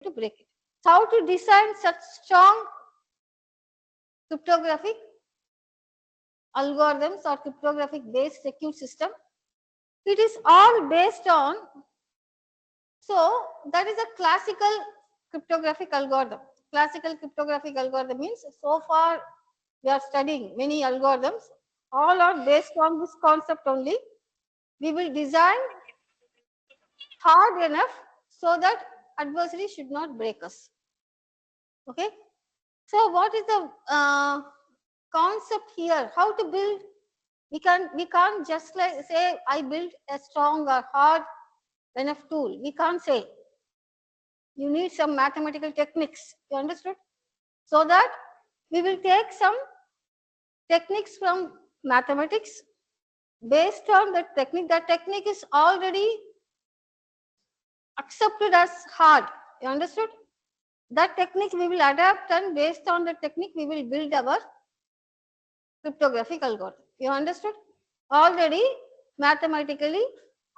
to break it. How to design such strong cryptographic algorithms or cryptographic based secure system? It is all based on, so that is a classical cryptographic algorithm. Classical cryptographic algorithm means so far we are studying many algorithms, all are based on this concept only. We will design hard enough so that adversary should not break us. Okay. So what is the concept here? How to build? We can't just like say I built a strong or hard enough tool. We can't say. You need some mathematical techniques. You understood? So that we will take some techniques from mathematics based on the technique. That technique is already accepted as hard. You understood? That technique we will adapt, and based on the technique we will build our cryptographic algorithm. You understood? Already mathematically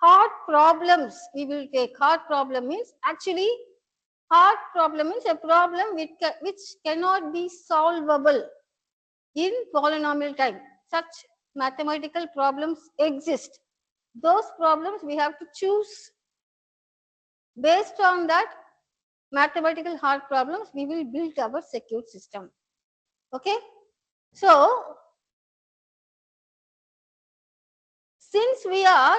hard problems we will take. Hard problem means actually hard problem means a problem which cannot be solvable in polynomial time. Such mathematical problems exist. Those problems we have to choose. Based on that mathematical hard problems we will build our secure system. Okay. So since we are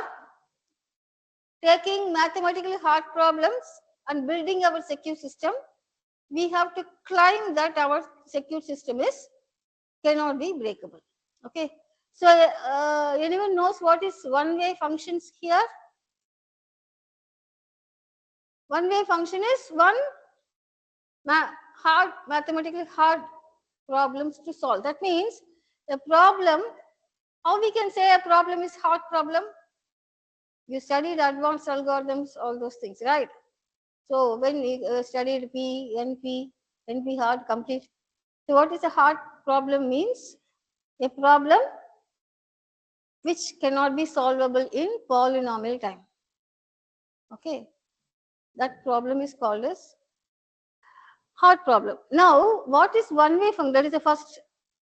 taking mathematically hard problems and building our secure system, we have to claim that our secure system cannot be breakable. Okay. So anyone knows what is one-way functions here? One-way function is one mathematically hard problems to solve. That means a problem, how we can say a problem is hard problem? You studied advanced algorithms, all those things, right? So when we studied P, NP hard, complete. So what is a hard problem means? A problem which cannot be solvable in polynomial time. Okay. That problem is called as hard problem. Now, what is one-way function? That is the first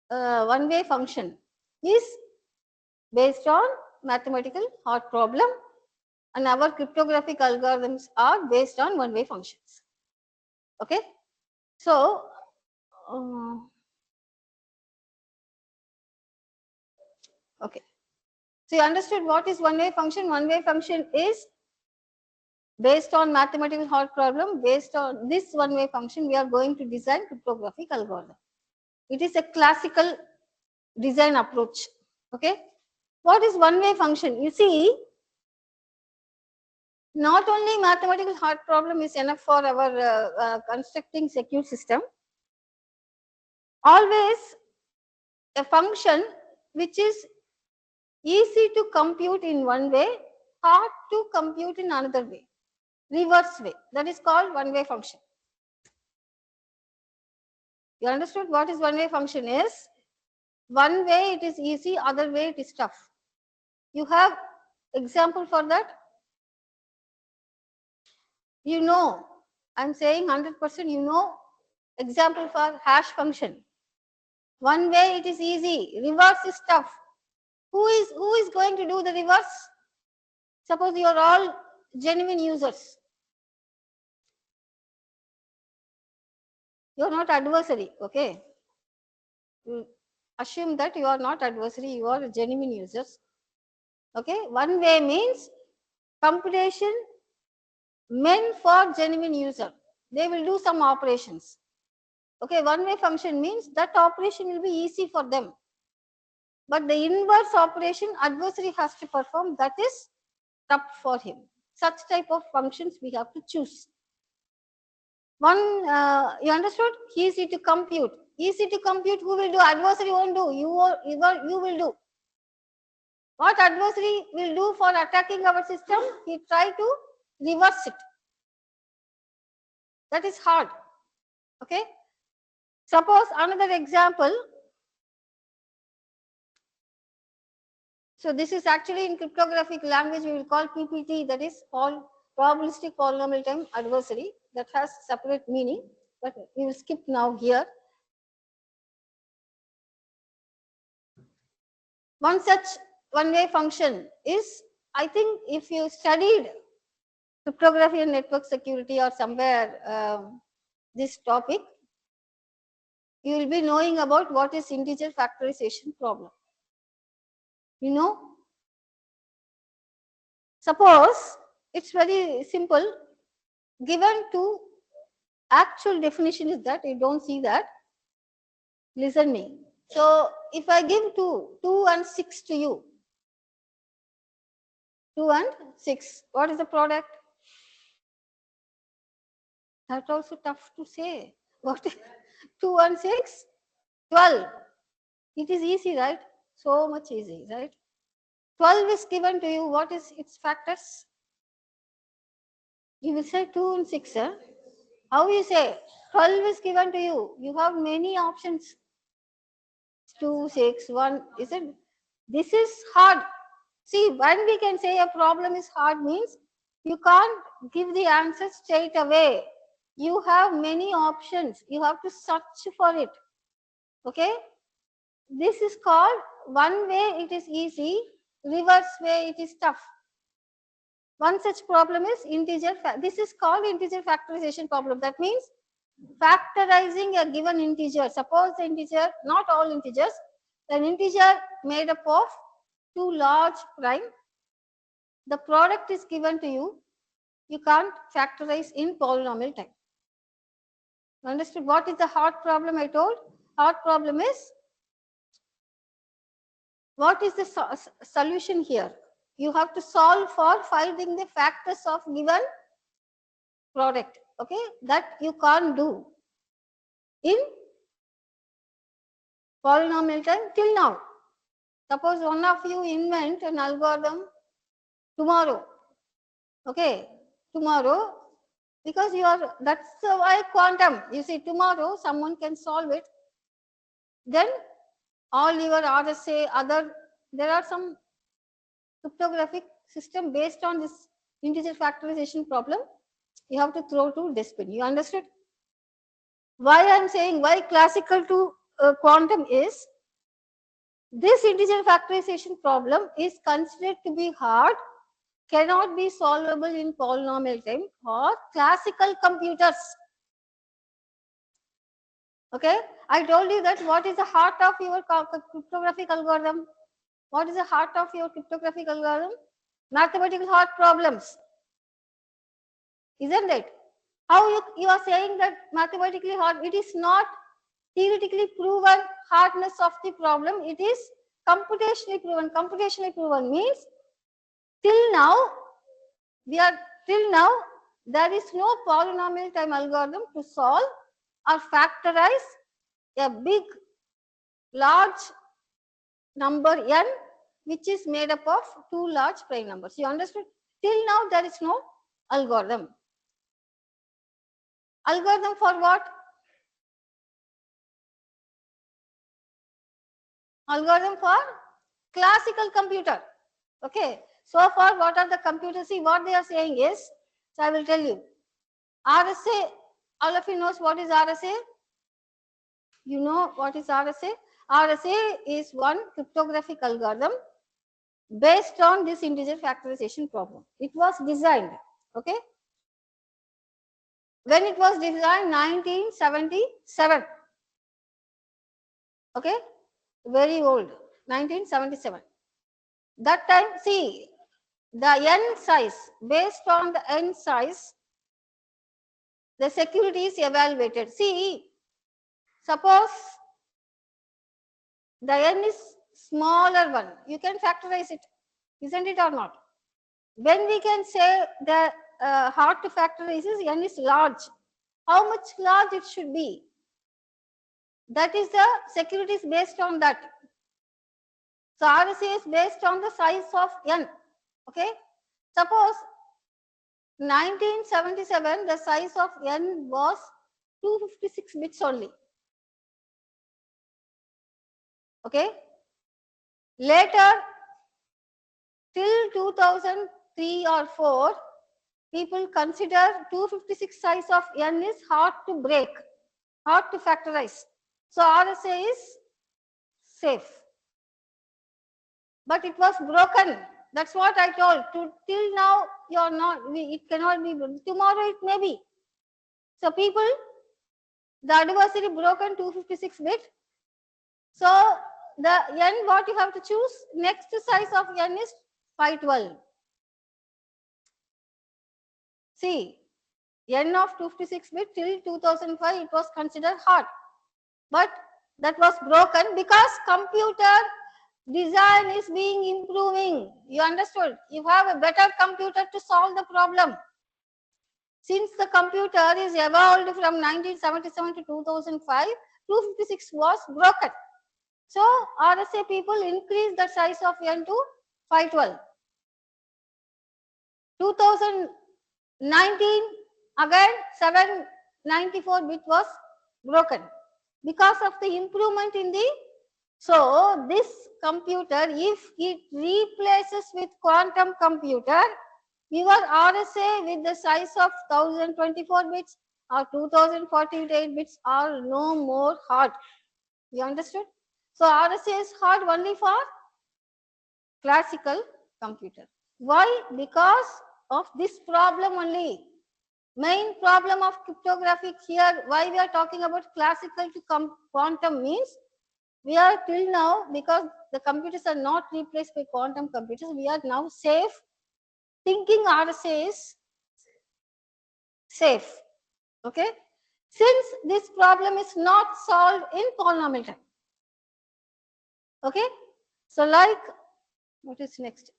one-way function is based on mathematical hard problem, and our cryptographic algorithms are based on one-way functions. Okay. So, okay. So you understood what is one-way function? One-way function is based on mathematical hard problem. Based on this one-way function, we are going to design cryptographic algorithm. It is a classical design approach. Okay. What is one-way function? You see, not only mathematical hard problem is enough for our constructing secure system. Always a function which is easy to compute in one way, hard to compute in another way, reverse way. That is called one-way function. You understood what is one-way function is? One way it is easy, other way it is tough. You have example for that? You know, I am saying 100% you know example for hash function. One way it is easy, reverse is tough. Who is going to do the reverse? Suppose you are all genuine users. You are not adversary, okay? You assume that you are not adversary, you are genuine users. Okay, one way means computation meant for genuine user. They will do some operations. Okay, one way function means that operation will be easy for them. But the inverse operation adversary has to perform, that is tough for him. Such type of functions we have to choose. One, you understood? Easy to compute. Easy to compute, who will do? Adversary won't do. You will do. What adversary will do for attacking our system? He try to reverse it. That is hard. Okay. Suppose another example. So this is actually in cryptographic language we will call PPT, that is called probabilistic polynomial time adversary. that has separate meaning, but we will skip now here. One such one-way function is, I think if you studied cryptography and network security or somewhere this topic, you will be knowing about what is integer factorization problem. You know, suppose it's very simple, given to actual definition is that, you don't see that, listen me. So if I give 2 and 6 to you, 2 and 6, what is the product? That's also tough to say. What is 2 and 6? 12. It is easy, right? So much easy, right? 12 is given to you. What is its factors? You will say 2 and 6. Huh? How you say? 12 is given to you. You have many options. 2, 6, 1. Isn't this is hard? See, when we can say a problem is hard means you can't give the answer straight away. You have many options. You have to search for it. Okay? This is called, one way it is easy, reverse way it is tough. One such problem is integer. This is called integer factorization problem. That means factorizing a given integer. Suppose the integer, not all integers, an integer made up of two large prime. The product is given to you. You can't factorize in polynomial time. Understood? What is the hard problem I told? Hard problem is, what is the solution here? You have to solve for finding the factors of given product. Okay, that you can't do in polynomial time till now. Suppose one of you invent an algorithm tomorrow. Okay, tomorrow, because you are, that's why quantum. You see, tomorrow someone can solve it. Then all your RSA, other, there are some cryptographic system based on this integer factorization problem. You have to throw to dustbin. You understood? Why I am saying why classical to quantum is, this integer factorization problem is considered to be hard, cannot be solvable in polynomial time or classical computers. Okay, I told you that what is the heart of your cryptographic algorithm? What is the heart of your cryptographic algorithm? Mathematical hard problems. Isn't it? How you are saying that mathematically hard? It is not theoretically proven hardness of the problem. It is computationally proven. Computationally proven means till now there is no polynomial time algorithm to solve or factorize a big large number n which is made up of two large prime numbers. You understood? Till now there is no algorithm. Algorithm for what? Algorithm for classical computer. Okay. So far what are the computers? See, what they are saying is, so I will tell you. RSA, all of you knows what is RSA? You know what is RSA? RSA is one cryptographic algorithm based on this integer factorization problem. It was designed, okay? When it was designed, 1977, okay? Very old, 1977. That time, see, the n size, based on the n size, the security is evaluated. See, suppose the n is smaller one, you can factorize it, isn't it or not? When we can say the hard to factorize is n is large, how much large it should be? That is the security is based on that. So RSA is based on the size of n. Okay. Suppose 1977 the size of n was 256 bits only. Okay. Later, till 2003 or 4, people consider 256 size of n is hard to break, hard to factorize. So RSA is safe. But it was broken. That's what I told. Till now, you are not. It cannot be. Tomorrow it may be. So people, the adversary broken 256 bit. So the n what you have to choose, next size of n is 512. See, n of 256 bit till 2005 it was considered hard, but that was broken because computer design is being improving. You understood? You have a better computer to solve the problem. Since the computer is evolved from 1977 to 2005, 256 was broken. So RSA people increased the size of n to 512. 2019 again 794 bit was broken because of the improvement in the. So this computer, if it replaces with quantum computer, your RSA with the size of 1024 bits or 2048 bits are no more hard. You understood? So RSA is hard only for classical computer. Why? Because of this problem only. Main problem of cryptographic here, why we are talking about classical to quantum means, we are till now, because the computers are not replaced by quantum computers, we are now safe, thinking RSA is safe. Okay? Since this problem is not solved in polynomial time. Okay? So like, what is next?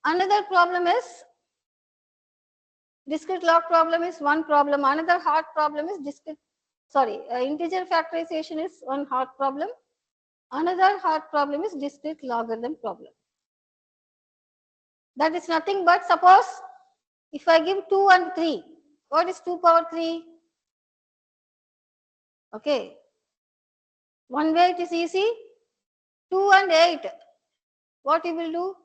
Another problem is, discrete log problem is one problem. Another hard problem is integer factorization is one hard problem. Another hard problem is discrete logarithm problem. That is nothing but, suppose if I give 2 and 3, what is 2 power 3? Okay. One way it is easy. 2 and 8. What you will do?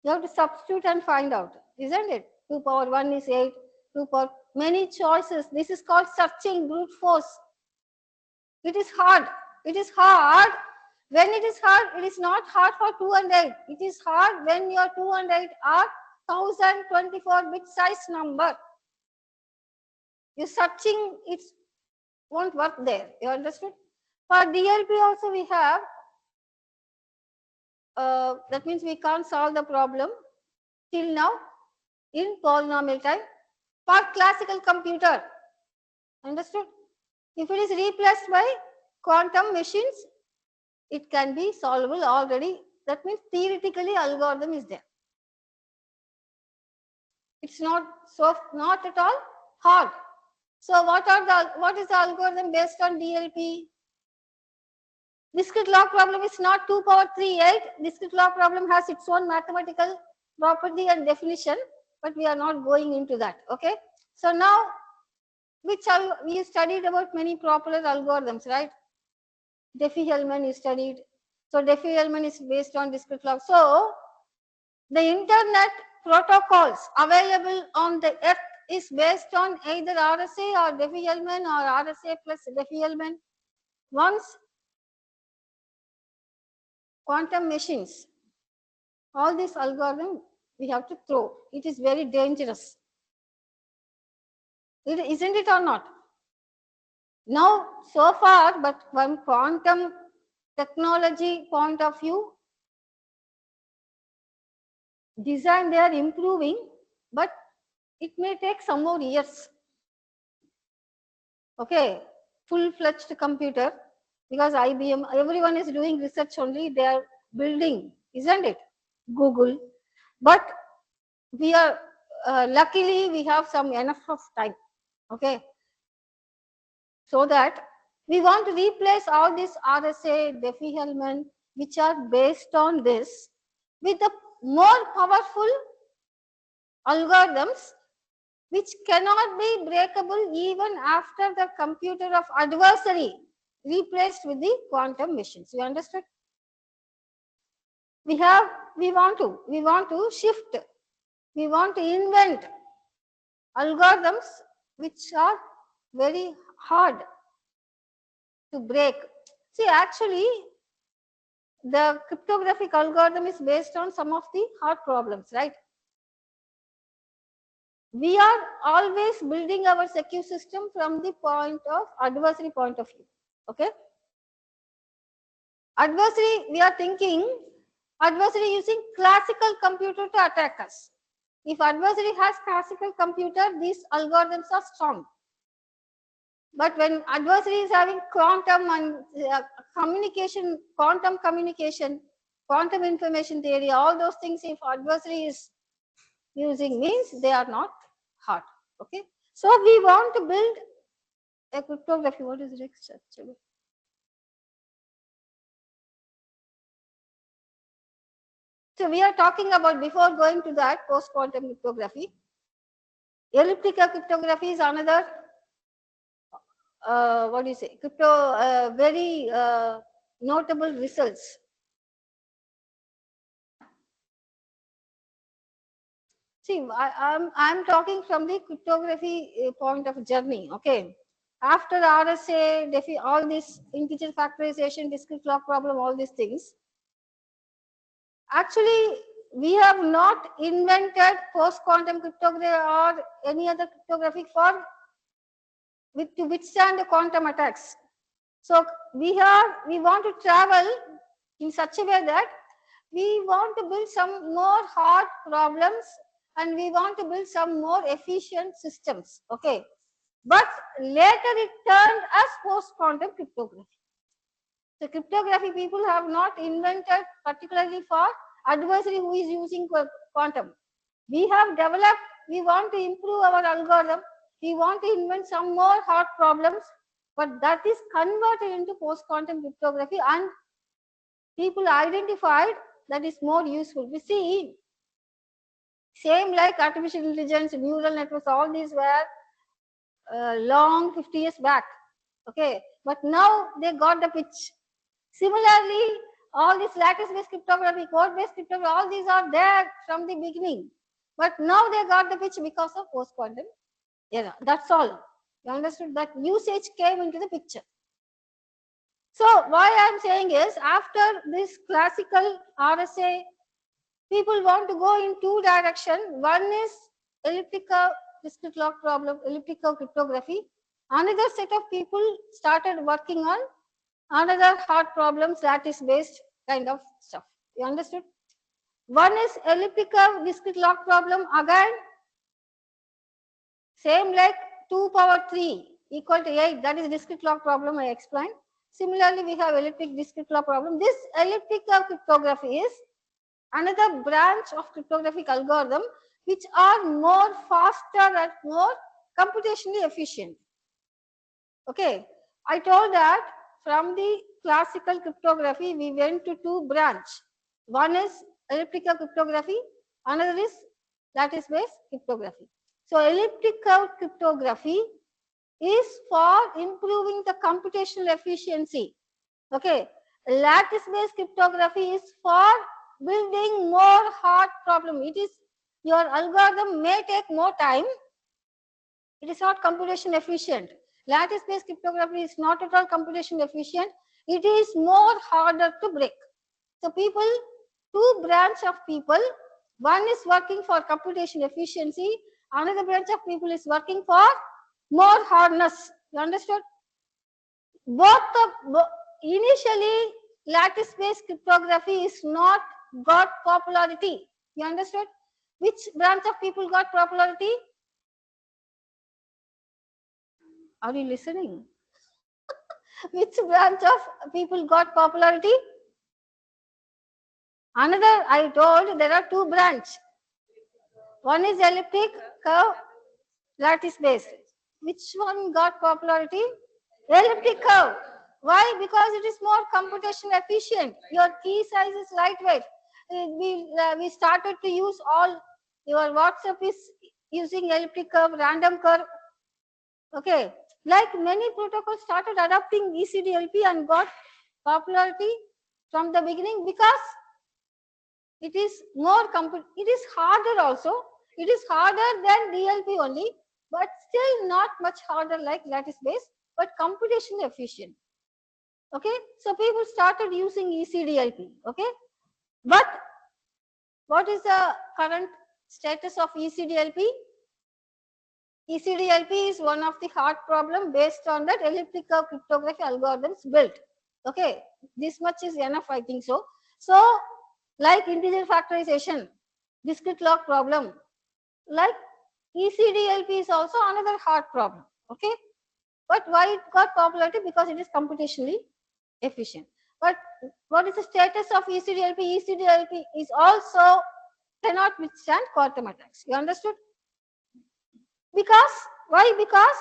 You have to substitute and find out, isn't it? 2 power 1 is 8. 2 power, many choices. This is called searching, brute force. It is hard. It is hard. When it is hard, it is not hard for 2 and 8. It is hard when your 2 and 8 are 1024 bit size number. You searching, it won't work there. You understood? For DLP also we have, that means we can't solve the problem till now in polynomial time. For classical computer, understood? If it is replaced by quantum machines, it can be solvable already. That means theoretically algorithm is there. It's not at all hard. So what is the algorithm based on DLP? Discrete log problem is not 2 power 3 8. Discrete log problem has its own mathematical property and definition, but we are not going into that. Okay. So now, we studied about many popular algorithms, right? Diffie-Hellman is studied. So Diffie-Hellman is based on discrete log. So the internet protocols available on the earth is based on either RSA or Diffie-Hellman or RSA plus Diffie-Hellman. Once quantum machines, all this algorithm we have to throw. It is very dangerous. Isn't it or not? Now, so far, but from quantum technology point of view, design they are improving, but it may take some more years. Okay, full-fledged computer, because IBM, everyone is doing research only, they are building, isn't it? Google. But we are, luckily we have some enough of time, okay? So that we want to replace all this RSA, Diffie-Hellman, which are based on this, with the more powerful algorithms which cannot be breakable even after the computer of adversary replaced with the quantum machines. You understood? We have we want to shift, we want to invent algorithms which are very hard to break. See, actually, the cryptographic algorithm is based on some of the hard problems, right? We are always building our secure system from the point of adversary point of view. Okay? Adversary, we are thinking adversary using classical computer to attack us. If adversary has classical computer, these algorithms are strong. But when adversary is having quantum and communication, quantum communication, quantum information theory, all those things, if adversary is using, means they are not hard. Okay. So we want to build a cryptography. What is next actually? So we are talking about, before going to that, post-quantum cryptography. Elliptical cryptography is another, what do you say, very notable results. See, I'm talking from the cryptography point of journey. Okay. After RSA, all this integer factorization, discrete log problem, all these things. Actually, we have not invented post-quantum cryptography or any other cryptography to withstand the quantum attacks. So we want to travel in such a way that we want to build some more hard problems and we want to build some more efficient systems. Okay. But later it turned as post-quantum cryptography. So cryptography people have not invented particularly for adversary who is using quantum. We have developed, we want to improve our algorithm, we want to invent some more hard problems, but that is converted into post-quantum cryptography and people identified that is more useful. We see, same like artificial intelligence, neural networks, all these were long 50 years back. Okay, but now they got the pitch. Similarly, all this lattice-based cryptography, code-based cryptography, all these are there from the beginning. But now they got the pitch because of post-quantum era. That's all. You understood that usage came into the picture. So why I am saying is, after this classical RSA, people want to go in two directions. One is elliptical discrete log problem, elliptical cryptography. Another set of people started working on another hard problems, lattice based kind of stuff. You understood? One is elliptical discrete log problem, again same like 2 power 3 equal to 8, that is discrete log problem I explained. Similarly, we have elliptic discrete log problem. This elliptical cryptography is another branch of cryptographic algorithm which are more faster and more computationally efficient. Okay, I told that from the classical cryptography we went to two branches. One is elliptical cryptography, another is lattice-based cryptography. So elliptical cryptography is for improving the computational efficiency. Okay, lattice-based cryptography is for building more hard problem. It is, your algorithm may take more time. It is not computation efficient. Lattice-based cryptography is not at all computation efficient. It is more harder to break. So people, two branch of people, one is working for computation efficiency, another branch of people is working for more hardness. You understood? Initially, lattice-based cryptography is not got popularity. You understood? Which branch of people got popularity? Are you listening? Which branch of people got popularity? Another, I told there are two branches. One is elliptic curve, lattice based. Which one got popularity? Elliptic curve. Why? Because it is more computation efficient. Your key size is lightweight. We started to use all, your WhatsApp is using elliptic curve, random curve. Okay, like many protocols started adopting ECDLP and got popularity from the beginning because It is more it is harder also. It is harder than DLP only, but still not much harder like lattice based, but computationally efficient. Okay, so people started using ECDLP. Okay, but what is the current status of ECDLP? ECDLP is one of the hard problem based on that elliptic curve cryptography algorithms built. Okay, this much is enough, I think so. So, like integer factorization, discrete log problem, like ECDLP is also another hard problem. Okay, but why it got popularity? Because it is computationally efficient. But what is the status of ECDLP? ECDLP is also cannot withstand quantum attacks. You understood? Because why? Because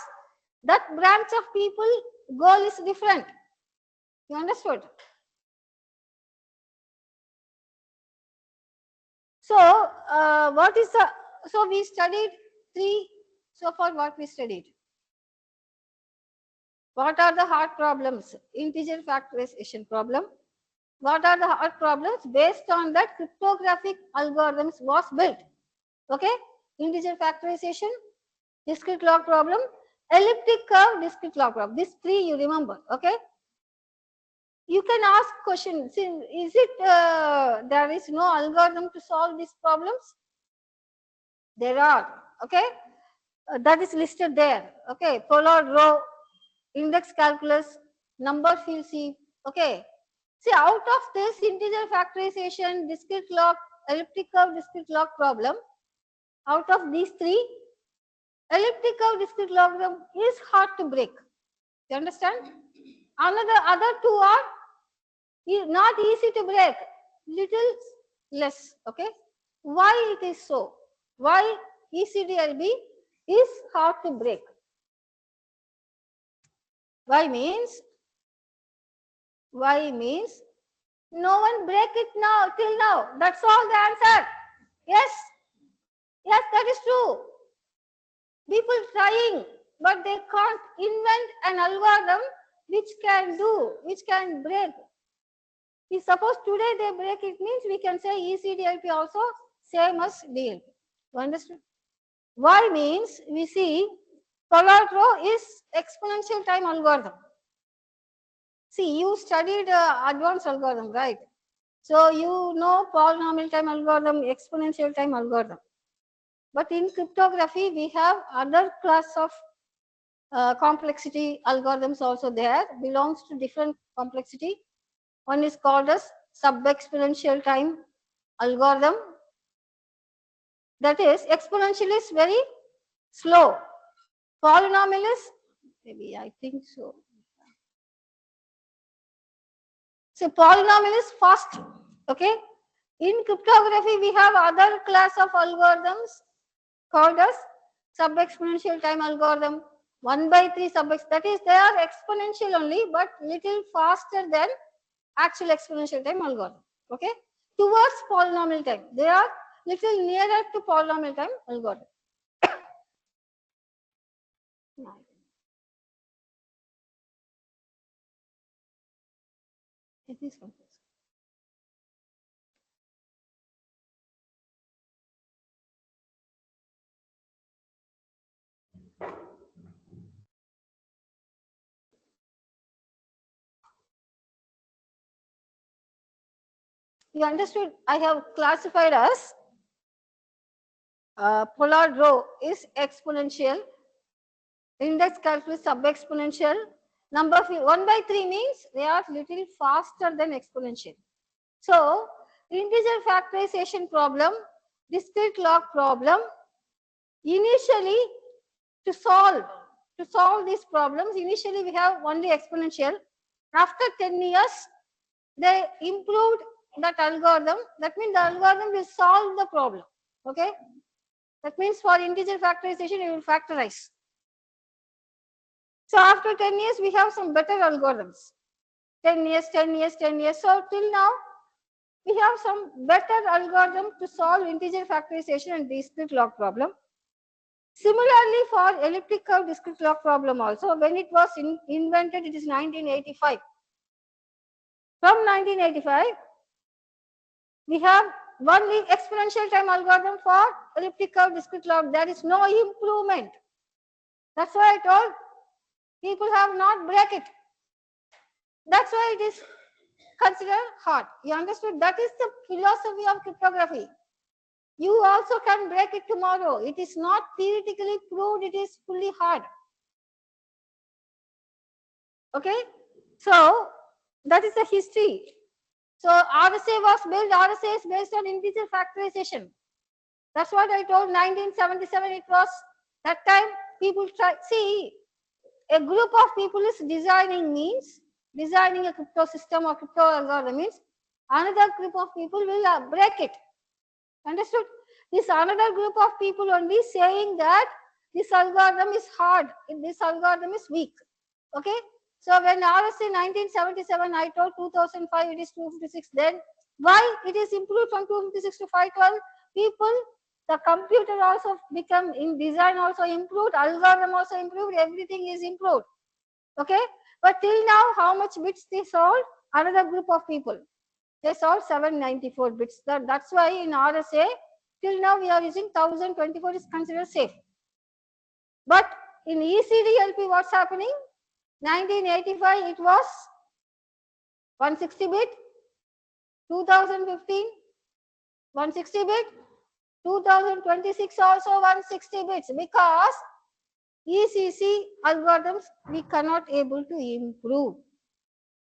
that branch of people goal is different. You understood? So what is the, so we studied three so far. What we studied? What are the hard problems? Integer factorization problem. What are the hard problems? Based on that cryptographic algorithms was built. Okay, integer factorization, discrete log problem, elliptic curve, discrete log problem. These three you remember. Okay. You can ask question. Is it there is no algorithm to solve these problems? There are. Okay, that is listed there. Okay, polar row, index calculus, number field C. Okay, see, out of this integer factorization, discrete log, elliptic curve, discrete log problem, out of these three, elliptic curve discrete log problem is hard to break. You understand? Other two are not easy to break, little less. Okay, why it is so? Why ECDLB is hard to break? Why means no one break it now till now. That's all the answer. Yes, yes, that is true. People trying, but they can't invent an algorithm which can break. If suppose today they break it, means we can say ECDLP also same as DLP. You understood? Why means we see Collatro is exponential time algorithm. See, you studied advanced algorithm, right? So you know polynomial time algorithm, exponential time algorithm. But in cryptography, we have other class of complexity algorithms also there, belongs to different complexity. One is called as sub-exponential time algorithm. That is, exponential is very slow. Polynomial is, maybe I think so. So polynomial is fast. Okay. In cryptography, we have other class of algorithms called as sub-exponential time algorithm. 1/3 that is, they are exponential only, but little faster than actual exponential time algorithm. Okay, towards polynomial time, they are little nearer to polynomial time algorithm. It is complex. You understood? I have classified as polar row is exponential, index calculus sub-exponential, number 1/3 means they are little faster than exponential. So, integer factorization problem, discrete log problem, initially to solve these problems, initially we have only exponential. After 10 years, they improved that algorithm. That means the algorithm will solve the problem. Okay, that means for integer factorization, you will factorize. So after 10 years, we have some better algorithms. 10 years, 10 years, 10 years. So till now, we have some better algorithm to solve integer factorization and discrete log problem. Similarly, for elliptic curve discrete log problem also, when it was invented, it is 1985. From 1985, we have only exponential time algorithm for elliptic curve discrete log. There is no improvement. That's why I told people have not break it. That's why it is considered hard. You understood? That is the philosophy of cryptography. You also can break it tomorrow. It is not theoretically proved, it is fully hard. Okay? So, that is the history. So, RSA was built, RSA is based on integer factorization. That's what I told 1977 it was. That time people try, see, a group of people is designing means, designing a crypto system or crypto algorithm means, another group of people will break it. Understood? This another group of people only saying that this algorithm is hard, this algorithm is weak. Okay? So when RSA 1977, I told 2005 it is 256. Then why it is improved from 256 to 512? People, the computer also become in design also improved, algorithm also improved, everything is improved. Okay? But till now, how much bits they solved? Another group of people. They solved 794 bits. That's why in RSA, till now we are using 1024 is considered safe. But in ECDLP, what's happening? 1985, it was 160 bit. 2015, 160 bit. 2026 also 160 bits because ECC algorithms we cannot able to improve.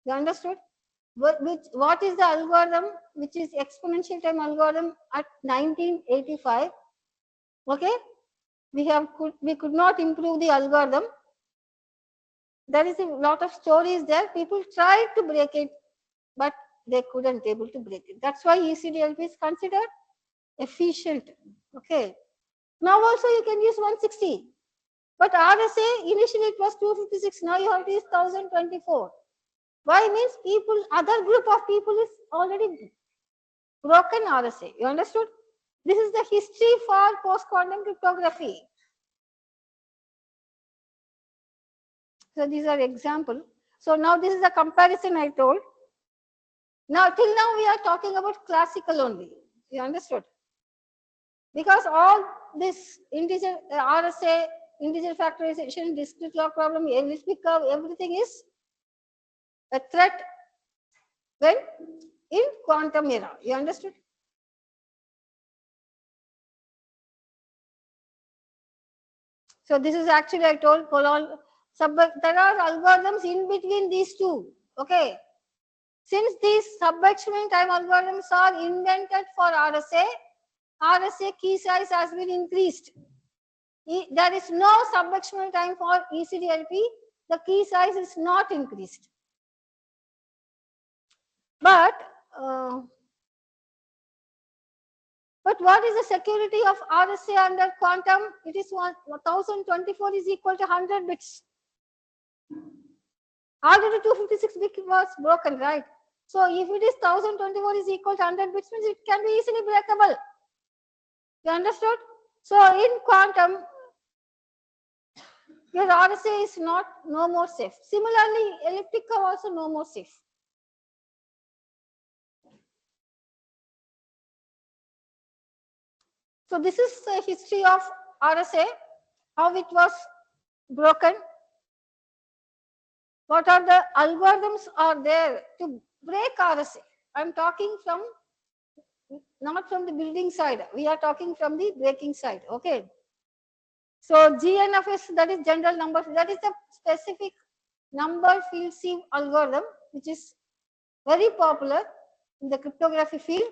You understood? What is the algorithm which is exponential time algorithm at 1985? Okay, we could not improve the algorithm. There is a lot of stories there. People tried to break it, but they couldn't able to break it. That's why ECDLP is considered efficient. Okay. Now also you can use 160. But RSA initially it was 256. Now you have to use 1024. Why means people, other group of people is already broken RSA. You understood? This is the history for post-quantum cryptography. So these are example. So now this is a comparison I told. Now till now we are talking about classical only. You understood? Because all this integer RSA, integer factorization, discrete log problem, elliptic curve, everything is a threat when in quantum era. You understood? So this is actually I told there are algorithms in between these two. Okay. Since these sub-exponential time algorithms are invented for RSA, RSA key size has been increased. There is no sub-exponential time for ECDLP. The key size is not increased. But what is the security of RSA under quantum? It is 1024 is equal to 100 bits. Already 256 bit was broken, right? So if it is 1024 is equal to 100 bits, means it can be easily breakable. You understood? So in quantum, your RSA is no more safe. Similarly, elliptic curve also no more safe. So this is the history of RSA, how it was broken. What are the algorithms are there to break RSA? I'm talking from, not from the building side. We are talking from the breaking side. Okay. So GNFS, that is general number, that is the specific number field sieve algorithm, which is very popular in the cryptography field.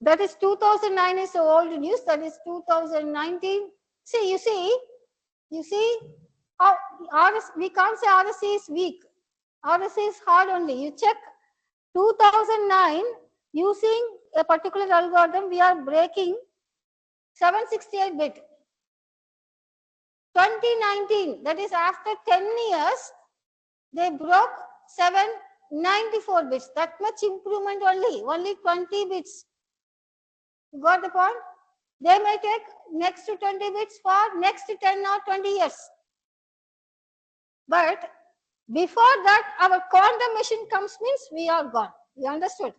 That is 2009 is the old news. That is 2019. See, you see how we can't say RSA is weak. RSA is hard only. You check 2009 using a particular algorithm, we are breaking 768 bit. 2019, that is after 10 years, they broke 794 bits. That much improvement only 20 bits. You got the point? They may take next to 20 bits for next 10 or 20 years. But Before that, our quantum machine comes means we are gone. You understood?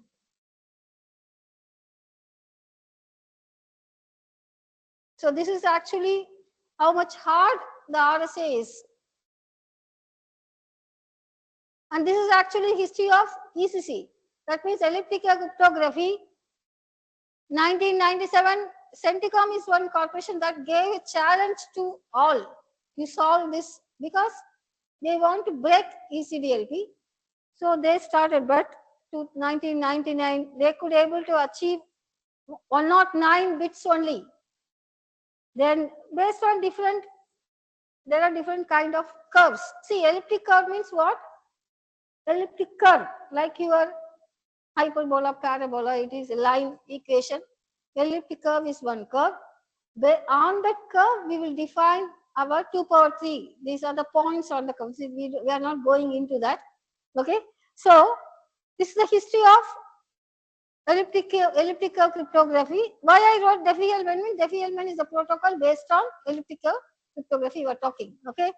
So this is actually how much hard the RSA is. And this is actually history of ECC. That means elliptical cryptography. 1997, Centicom is one corporation that gave a challenge to all. You solve this because they want to break ECDLP. So they started, but to 1999, they could able to achieve 109 bits only. Then based on different, there are different kind of curves. See, elliptic curve means what? Elliptic curve, like your hyperbola, parabola, it is a line equation. Elliptic curve is one curve. On that curve, we will define our 2 power 3. These are the points on the curve. We are not going into that. Okay. So, this is the history of elliptical cryptography. Why I wrote Diffie-Hellman means Diffie-Hellman is the protocol based on elliptical cryptography we are talking. Okay.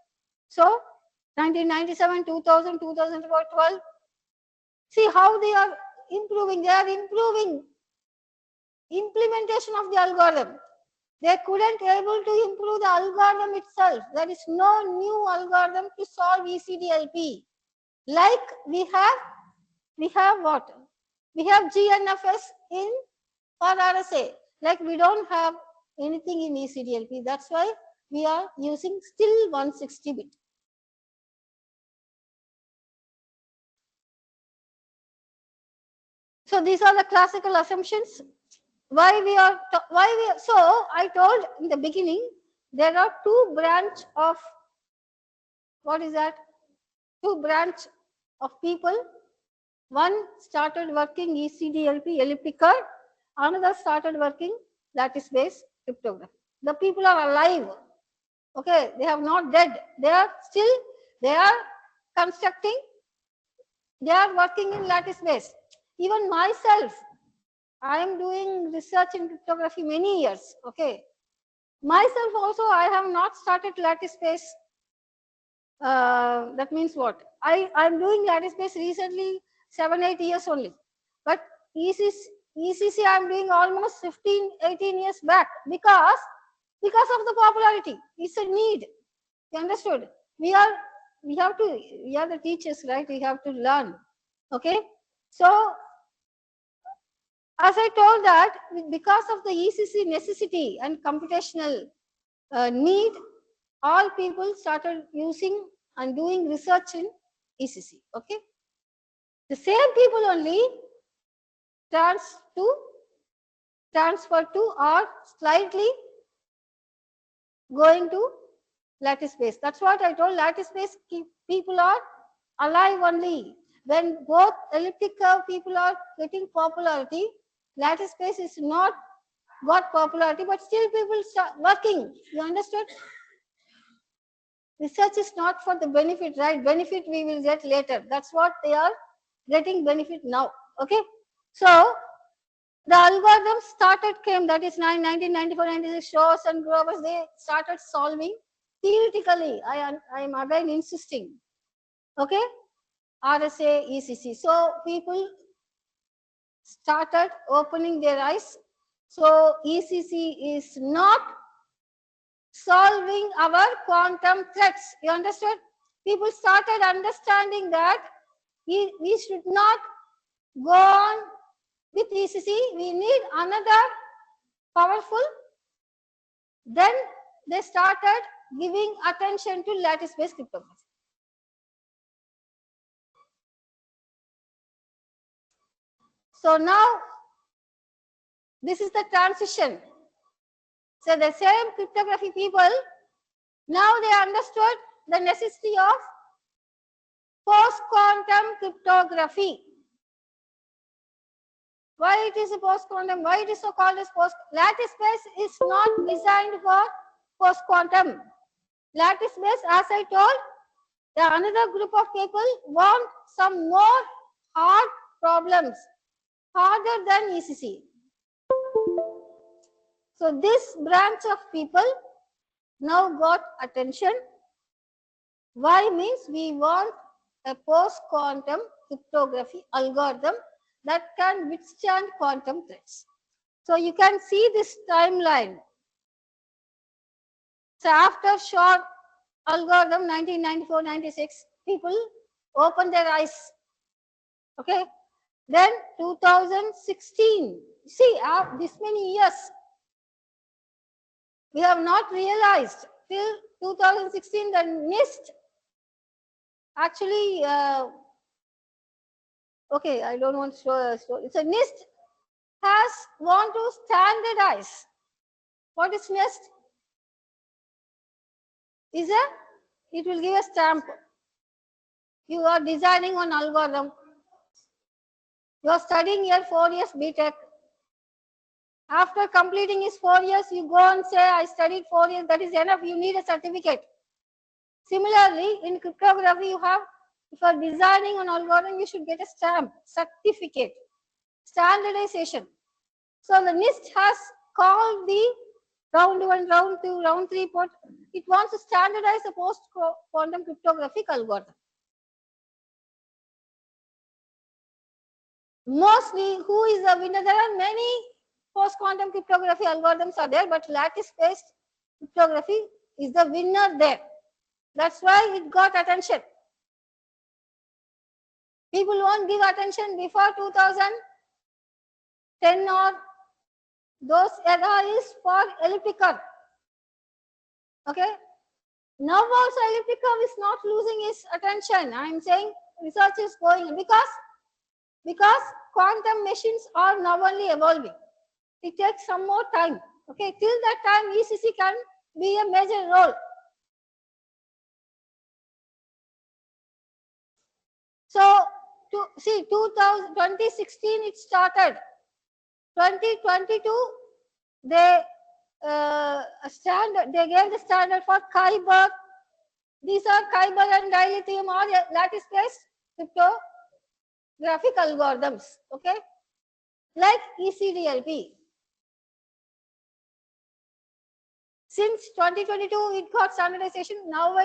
So, 1997, 2000, 2012. See how they are improving. They are improving implementation of the algorithm. They couldn't able to improve the algorithm itself. There is no new algorithm to solve ECDLP. Like we have what? We have GNFS in for RSA. Like we don't have anything in ECDLP. That's why we are using still 160 bit. So these are the classical assumptions. So I told in the beginning, there are two branch of, what is that? Two branch of people. One started working ECDLP, elliptical, another started working lattice based cryptography. The people are alive. Okay, they have not dead. They are still, they are constructing, they are working in lattice based. Even myself, I am doing research in cryptography many years. Okay. Myself also, I have not started lattice based. That means what? I'm doing lattice based recently 7-8 years only. But ECC I'm doing almost 15-18 years back because of the popularity. It's a need. You understood? We are the teachers, right? We have to learn. Okay. So as I told that, because of the ECC necessity and computational need, all people started using and doing research in ECC. Okay, the same people only transfer to or slightly going to lattice based. That's what I told. Lattice based people are alive only. When both elliptic curve people are getting popularity, lattice based is not got popularity, but still people start working. You understood? Research is not for the benefit, right? Benefit we will get later. That's what they are getting benefit now. Okay. So the algorithm came, that is 1994, 96, Shores and Grovers, they started solving theoretically. I am again insisting. Okay. RSA, ECC. So people started opening their eyes. So ECC is not solving our quantum threats. You understood? People started understanding that we should not go on with ECC. We need another powerful. Then they started giving attention to lattice-based cryptography. So now this is the transition. So the same cryptography people, now they understood the necessity of post-quantum cryptography. Why it is a post-quantum? Why it is so called as post? Lattice based is not designed for post-quantum. Lattice based, as I told, the another group of people want some more hard problems, harder than ECC. So this branch of people now got attention. Why means we want a post-quantum cryptography algorithm that can withstand quantum threats. So you can see this timeline. So after short algorithm 1994-96, people opened their eyes. Okay. Then 2016, see, this many years, we have not realized till 2016 the NIST actually, okay, I don't want to show a story. So NIST has want to standardize. What is NIST? Is it will give a stamp. You are designing an algorithm. You are studying here 4 years BTech. After completing his 4 years, you go and say, I studied 4 years, that is enough, you need a certificate. Similarly, in cryptography, you have, if you are designing an algorithm, you should get a stamp, certificate, standardization. So the NIST has called the round 1, round 2, round 3 report. It wants to standardize a post-quantum cryptographic algorithm. Mostly, who is the winner? There are many post-quantum cryptography algorithms are there, but lattice-based cryptography is the winner there. That's why it got attention. People won't give attention before 2010 or those era is for elliptic curve. Okay. Now also elliptic curve is not losing its attention. I am saying research is going because quantum machines are now only evolving. It takes some more time. Okay, till that time ECC can be a major role. So, see, 2016 it started. 2022 they gave the standard for Kyber. These are Kyber and dilithium or lattice-based cryptographic algorithms. Okay, like ECDLP. Since 2022, it got standardization. Now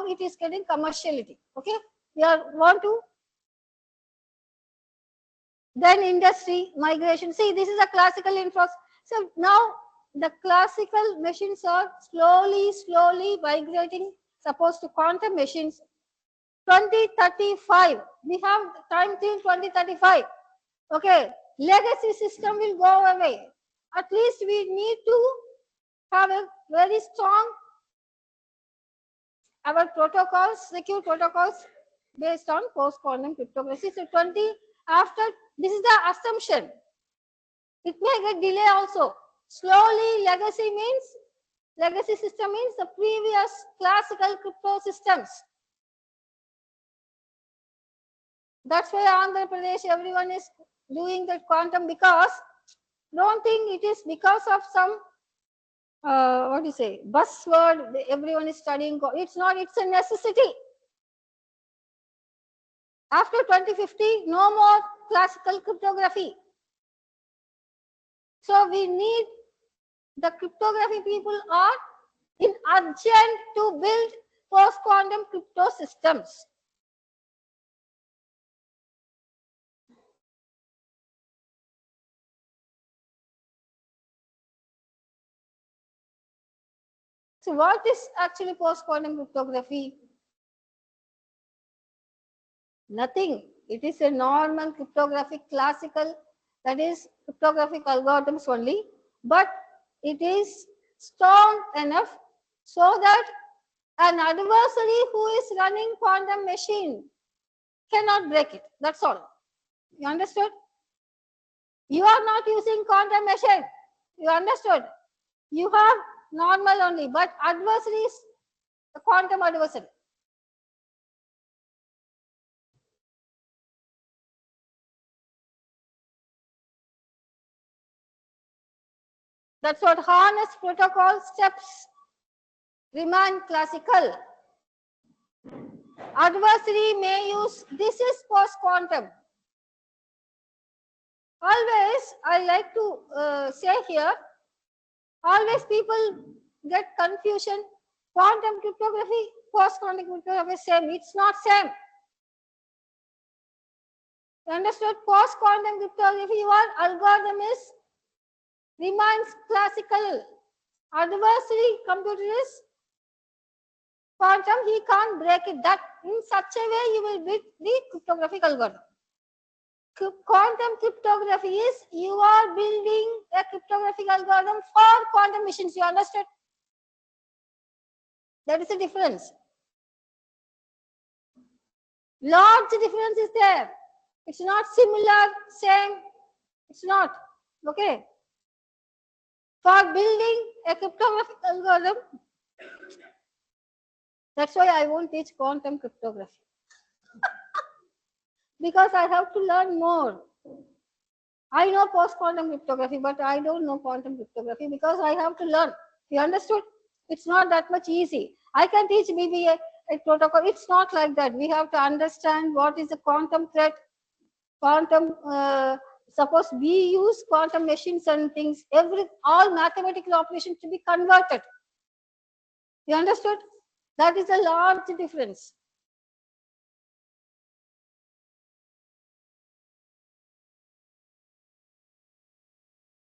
it is getting commerciality. Okay, we want to. Then industry migration. See, this is a classical info. So now the classical machines are slowly migrating, suppose to quantum machines. 2035, we have time till 2035. Okay, legacy system will go away. At least we need to have a very strong our protocols, secure protocols based on post-quantum cryptography. So after this is the assumption. It may get delay also. Slowly legacy system means the previous classical crypto systems. That's why Andhra Pradesh everyone is doing the quantum, because don't think it is because of some what do you say, buzzword everyone is studying. It's not, it's a necessity. After 2050, no more classical cryptography. So we need, the cryptography people are in urgent to build post-quantum crypto systems. So what is actually post-quantum cryptography? Nothing. It is a normal cryptographic classical, that is cryptographic algorithms only, but it is strong enough so that an adversary who is running quantum machine cannot break it. That's all. You understood? You are not using quantum machine. You understood? You have normal only, but adversary is the quantum adversary. That's what harness protocol steps remain classical. Adversary may use, this is post-quantum. Always, I like to say here, always people get confusion. Quantum cryptography, post-quantum cryptography, same. It's not same. You understood? Post-quantum cryptography, your algorithm remains classical. Adversary computer is quantum, he can't break it. That in such a way you will beat the cryptographic algorithm. Quantum cryptography is you are building a cryptographic algorithm for quantum machines. You understood? That is the difference. Large difference is there. It's not similar, same. It's not. Okay. For building a cryptographic algorithm, that's why I won't teach quantum cryptography. Because I have to learn more. I know post-quantum cryptography, but I don't know quantum cryptography because I have to learn. You understood? It's not that much easy. I can teach BBA a protocol. It's not like that. We have to understand what is a quantum threat, quantum. Suppose we use quantum machines and things. All mathematical operations to be converted. You understood? That is a large difference.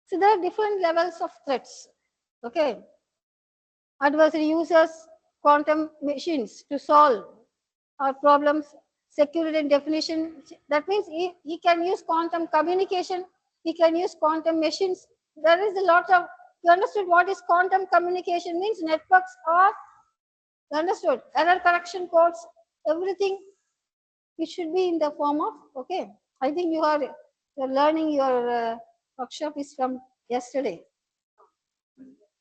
So there are different levels of threats. Okay. Adversary uses quantum machines to solve our problems, security and definition. That means he can use quantum communication, he can use quantum machines. There is a lot of, you understood what is quantum communication means? Networks are, you understood, error correction codes, everything. It should be in the form of, okay. I think you're learning your workshop is from yesterday,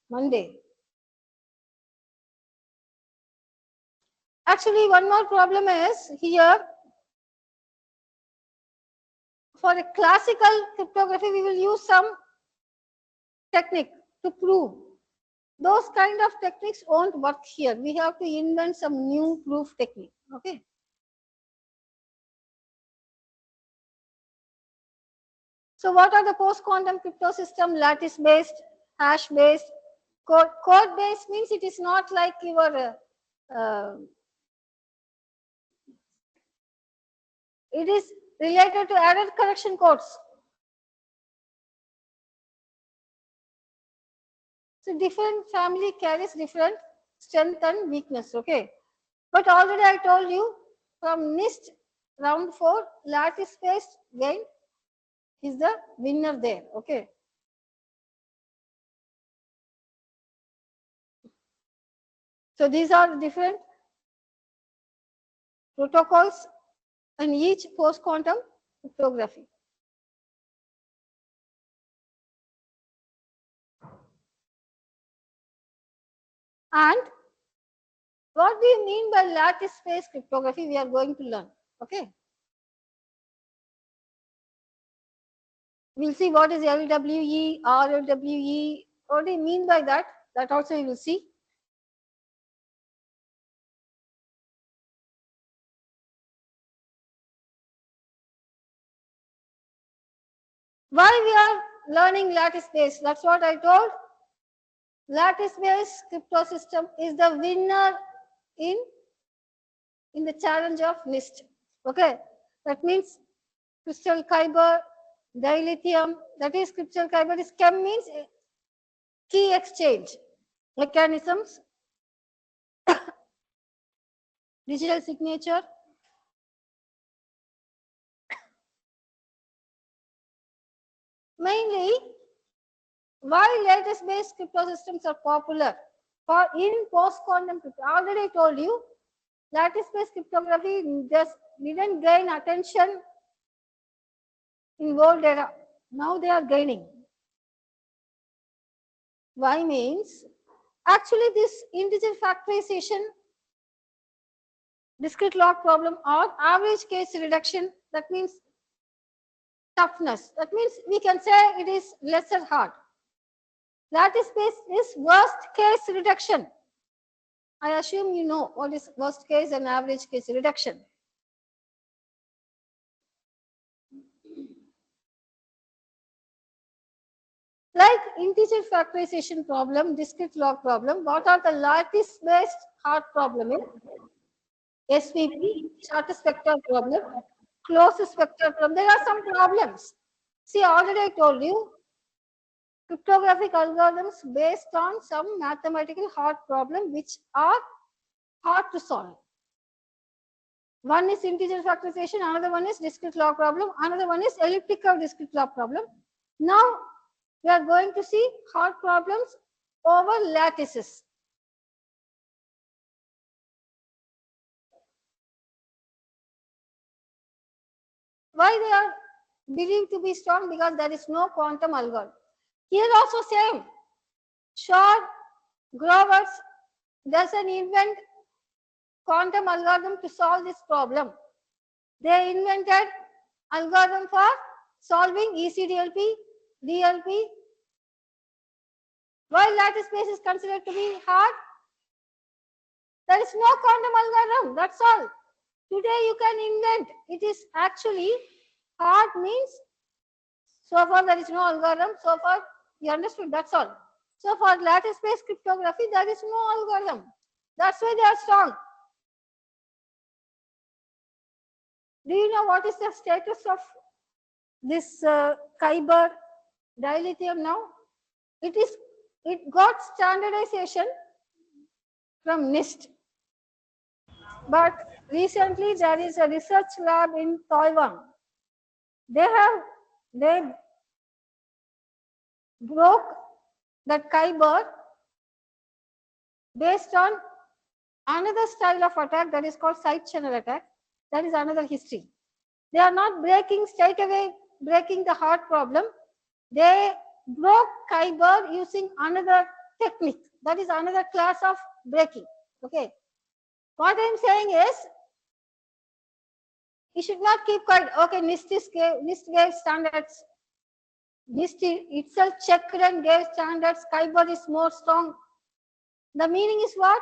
Monday. Actually, one more problem is here. For a classical cryptography, we will use some technique to prove. Those kind of techniques won't work here. We have to invent some new proof technique. Okay. So what are the post-quantum crypto system? Lattice-based, hash-based, code-based means it is not like your it is related to error correction codes. So different family carries different strength and weakness. Okay. But already I told you from NIST round 4, lattice-based gain is the winner there. Okay. So these are different protocols in each post-quantum cryptography. And what do you mean by lattice-based cryptography? We are going to learn. Okay. We'll see what is LWE, RLWE. What do you mean by that? That also you will see. Why we are learning lattice-based? That's what I told. Lattice-based crypto system is the winner in the challenge of NIST. Okay, that means crystal kyber, dilithium. That is crystal kyber. Is chem means key exchange mechanisms, digital signature. Mainly, why lattice-based crypto systems are popular for in post-quantum crypto? I already told you, lattice-based cryptography just didn't gain attention in old era. Now they are gaining. Why means actually this integer factorization, discrete log problem or average case reduction, that means toughness. That means we can say it is lesser hard. Lattice-based is worst case reduction. I assume you know what is worst case and average case reduction. Like integer factorization problem, discrete log problem, what are the lattice-based hard problem in SVP, shortest vector problem, closest vector problem. There are some problems. See, already I told you, cryptographic algorithms based on some mathematical hard problem which are hard to solve. One is integer factorization, another one is discrete log problem, another one is elliptic curve discrete log problem. Now we are going to see hard problems over lattices. Why they are believed to be strong? Because there is no quantum algorithm. Here also same. Shor, Grovers doesn't invent quantum algorithm to solve this problem. They invented algorithm for solving ECDLP, DLP. Why lattice space is considered to be hard? There is no quantum algorithm. That's all. Today you can invent. It is actually hard means so far there is no algorithm. So far you understood. That's all. So for lattice space cryptography there is no algorithm. That's why they are strong. Do you know what is the status of this Kyber dilithium now? It got standardization from NIST. But recently there is a research lab in Taiwan. They broke that Kyber based on another style of attack that is called side channel attack. That is another history. They are not breaking straight away, breaking the hard problem. They broke Kyber using another technique. That is another class of breaking. Okay. What I am saying is, you should not keep quiet. Okay, NIST gave standards. NIST itself checked and gave standards. Kyber is more strong. The meaning is what?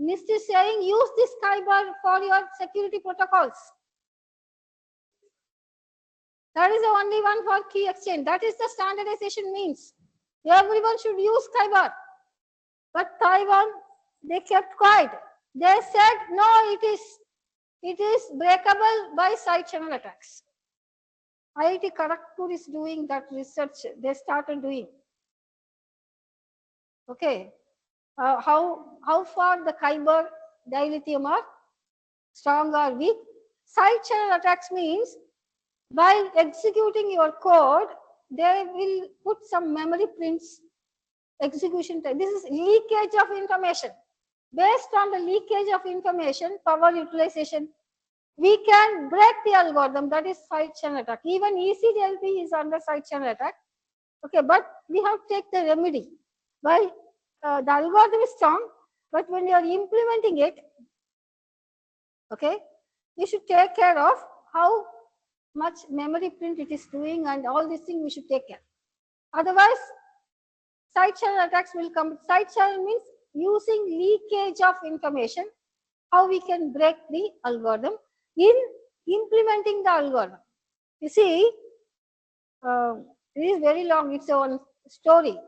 NIST is saying use this Kyber for your security protocols. That is the only one for key exchange. That is the standardization means. Everyone should use Kyber. But Taiwan, they kept quiet. They said, no, it is breakable by side channel attacks. IIT Kharagpur is doing that research. They started doing. Okay. How far the Kyber dilithium are strong or weak? Side channel attacks means while executing your code, they will put some memory prints, execution time. This is leakage of information. Based on the leakage of information, power utilization, we can break the algorithm. That is side channel attack. Even ECDLP is under side channel attack. Okay, but we have to take the remedy. While the algorithm is strong, but when you are implementing it, okay, you should take care of how much memory print it is doing and all these things we should take care. Otherwise, side channel attacks will come. Side channel means using leakage of information, how we can break the algorithm in implementing the algorithm. You see, it is very long. It's a story.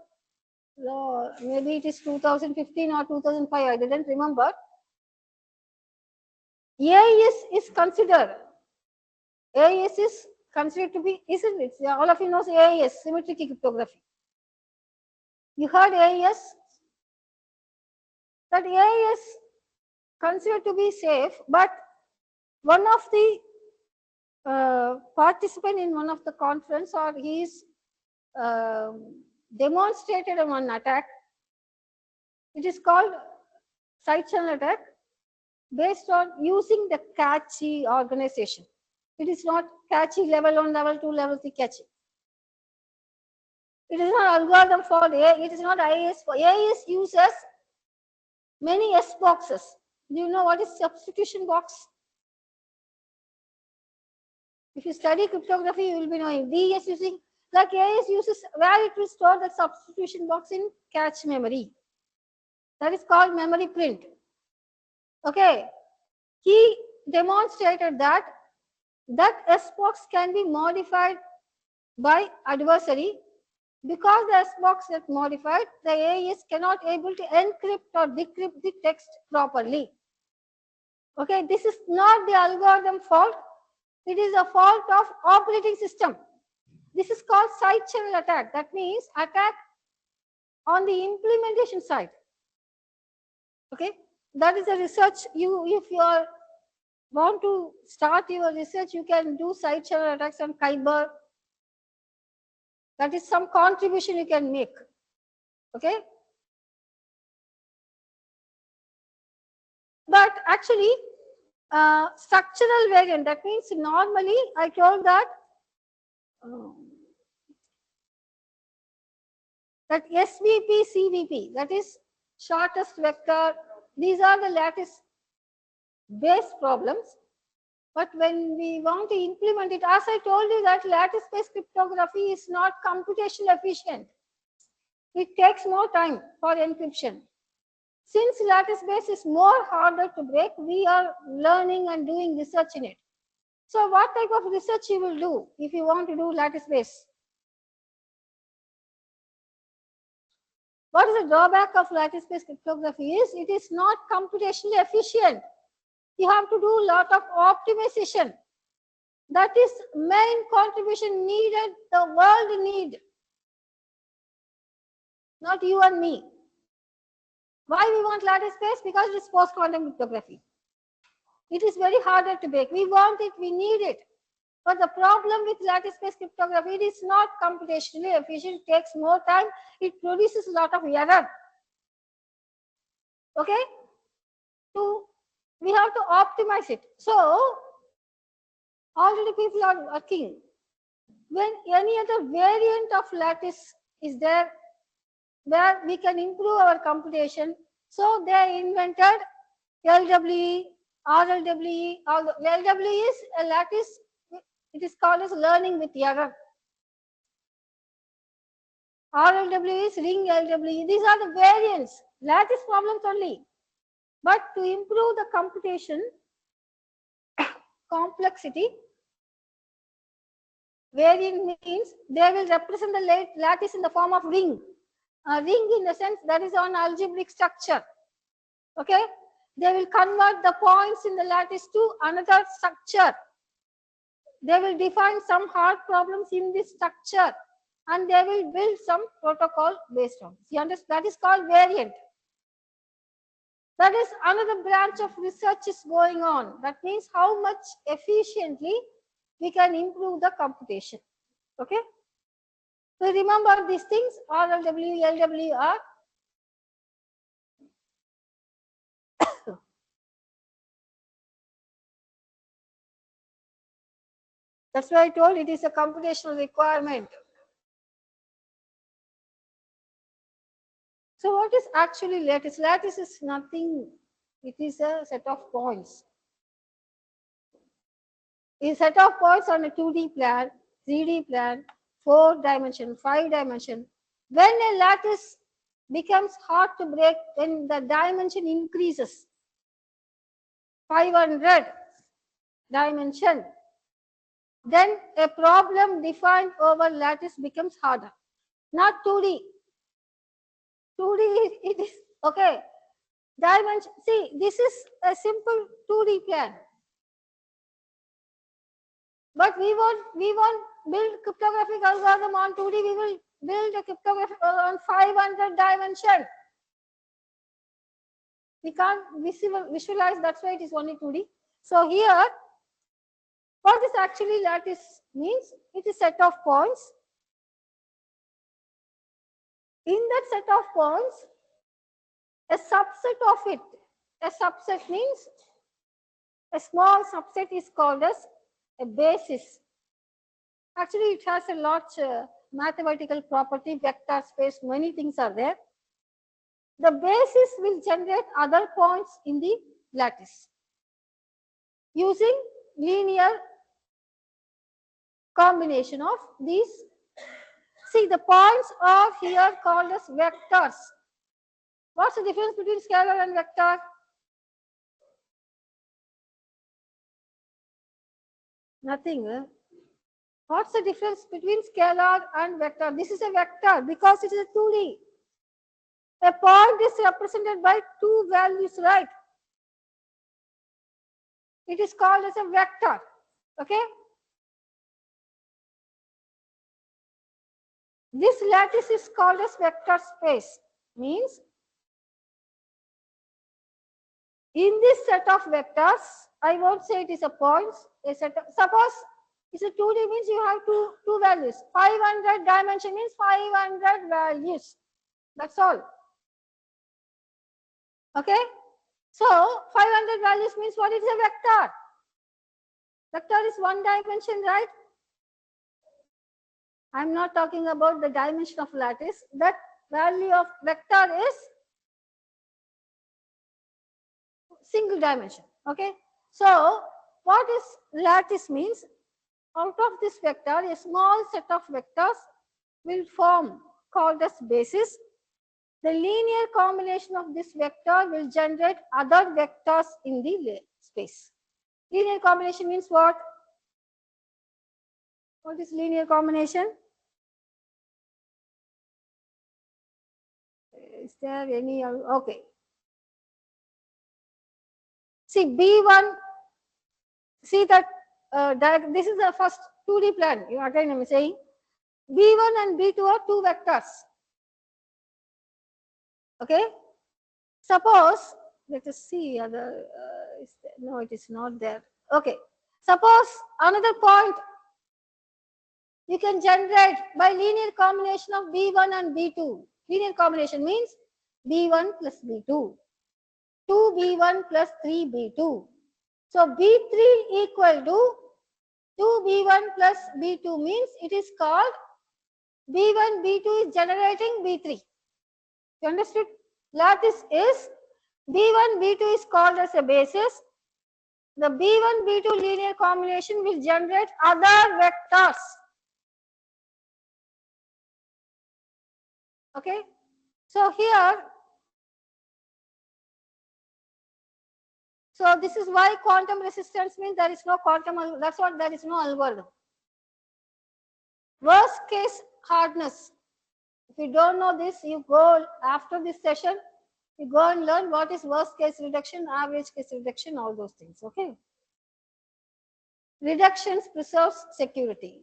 Maybe it is 2015 or 2005. I didn't remember. AES is considered to be, isn't it? All of you know AES, symmetric cryptography. You heard AES? That AES considered to be safe, but one of the participant in one of the conference, or he is demonstrated one attack. It is called side channel attack based on using the catchy organization. It is not catchy level 1, level 2, level 3 catchy. It is not algorithm for it is not AES for AES uses many S boxes. Do you know what is substitution box? If you study cryptography, you will be knowing DES using, like AES uses where it will store the substitution box in cache memory. That is called memory print. Okay. He demonstrated that S box can be modified by adversary. Because the S box is modified, the AES cannot able to encrypt or decrypt the text properly. Okay, this is not the algorithm fault. It is a fault of operating system. This is called side channel attack. That means attack on the implementation side. Okay, that is a research. If you want to start your research, you can do side channel attacks on Kyber. That is some contribution you can make. Okay, but actually structural variant, that means normally I told that that SVP, CVP, that is shortest vector, these are the lattice based problems. But when we want to implement it, as I told you that lattice based cryptography is not computationally efficient. It takes more time for encryption. Since lattice based is more harder to break, we are learning and doing research in it. So what type of research you will do if you want to do lattice based? What is the drawback of lattice based cryptography is it is not computationally efficient. You have to do a lot of optimization. That is main contribution needed, the world need, not you and me. Why we want lattice based? Because it is post quantum cryptography. It is very harder to break. We want it, we need it. But the problem with lattice based cryptography, it is not computationally efficient, it takes more time, it produces a lot of error. Okay? So we have to optimize it. So already people are working. When any other variant of lattice is there where we can improve our computation, so they invented LWE, RLWE. LWE is a lattice, it is called as learning with error. RLWE is ring LWE. These are the variants, lattice problems only. But to improve the computation complexity, variant means they will represent the lattice in the form of ring. A ring in the sense that is on algebraic structure. Okay, they will convert the points in the lattice to another structure. They will define some hard problems in this structure and they will build some protocol based on this. You understand? That is called variant. That is another branch of research is going on. That means how much efficiently we can improve the computation. Okay. So remember these things, RLW, LWR. That's why I told it is a computational requirement. So what is actually lattice? Lattice is nothing. It is a set of points. A set of points on a 2D plan, 3D plan, 4-dimension, 5-dimension. When a lattice becomes hard to break, when the dimension increases, 500 dimension, then a problem defined over lattice becomes harder. Not 2D. 2D, it is okay. Dimension, see, this is a simple 2D plan. But we won't build cryptographic algorithm on 2D, we will build a cryptographic on 500 dimension. We can't visualize, that's why it is only 2D. So here, what is actually lattice means? It is a set of points. In that set of points, a subset of it, a subset means a small subset is called as a basis. Actually, it has a lot mathematical property, vector space, many things are there. The basis will generate other points in the lattice using linear combination of these. See, the points are here called as vectors. What's the difference between scalar and vector? Nothing. What's the difference between scalar and vector? This is a vector because it is a 2D. A point is represented by two values, right? It is called as a vector. Okay. This lattice is called as vector space. Means in this set of vectors, I won't say it is a points. A set of, suppose it's a 2D means you have two values. 500 dimension means 500 values. That's all. Okay. So 500 values means what is a vector? Vector is one dimension, right? I'm not talking about the dimension of lattice. That value of vector is single dimension. Okay. So what is lattice means? Out of this vector, a small set of vectors will form called as basis. The linear combination of this vector will generate other vectors in the space. Linear combination means what? What is linear combination? Is there any? Okay. See B1. See that this is the first 2D plan. Again, I'm saying B1 and B2 are two vectors. Okay. Suppose let us see other. No, it is not there. Okay. Suppose another point you can generate by linear combination of B1 and B2. Linear combination means B1 plus B2. 2B1 plus 3B2. So B3 equal to 2B1 plus B2 means it is called B1, B2 is generating B3. You understood? Lattice is B1, B2 is called as a basis. The B1, B2 linear combination will generate other vectors. Okay. So here, so this is why quantum resistance means there is no quantum, that's what there is no algorithm. Worst case hardness. If you don't know this, you go after this session, you go and learn what is worst case reduction, average case reduction, all those things. Okay. Reductions preserves security.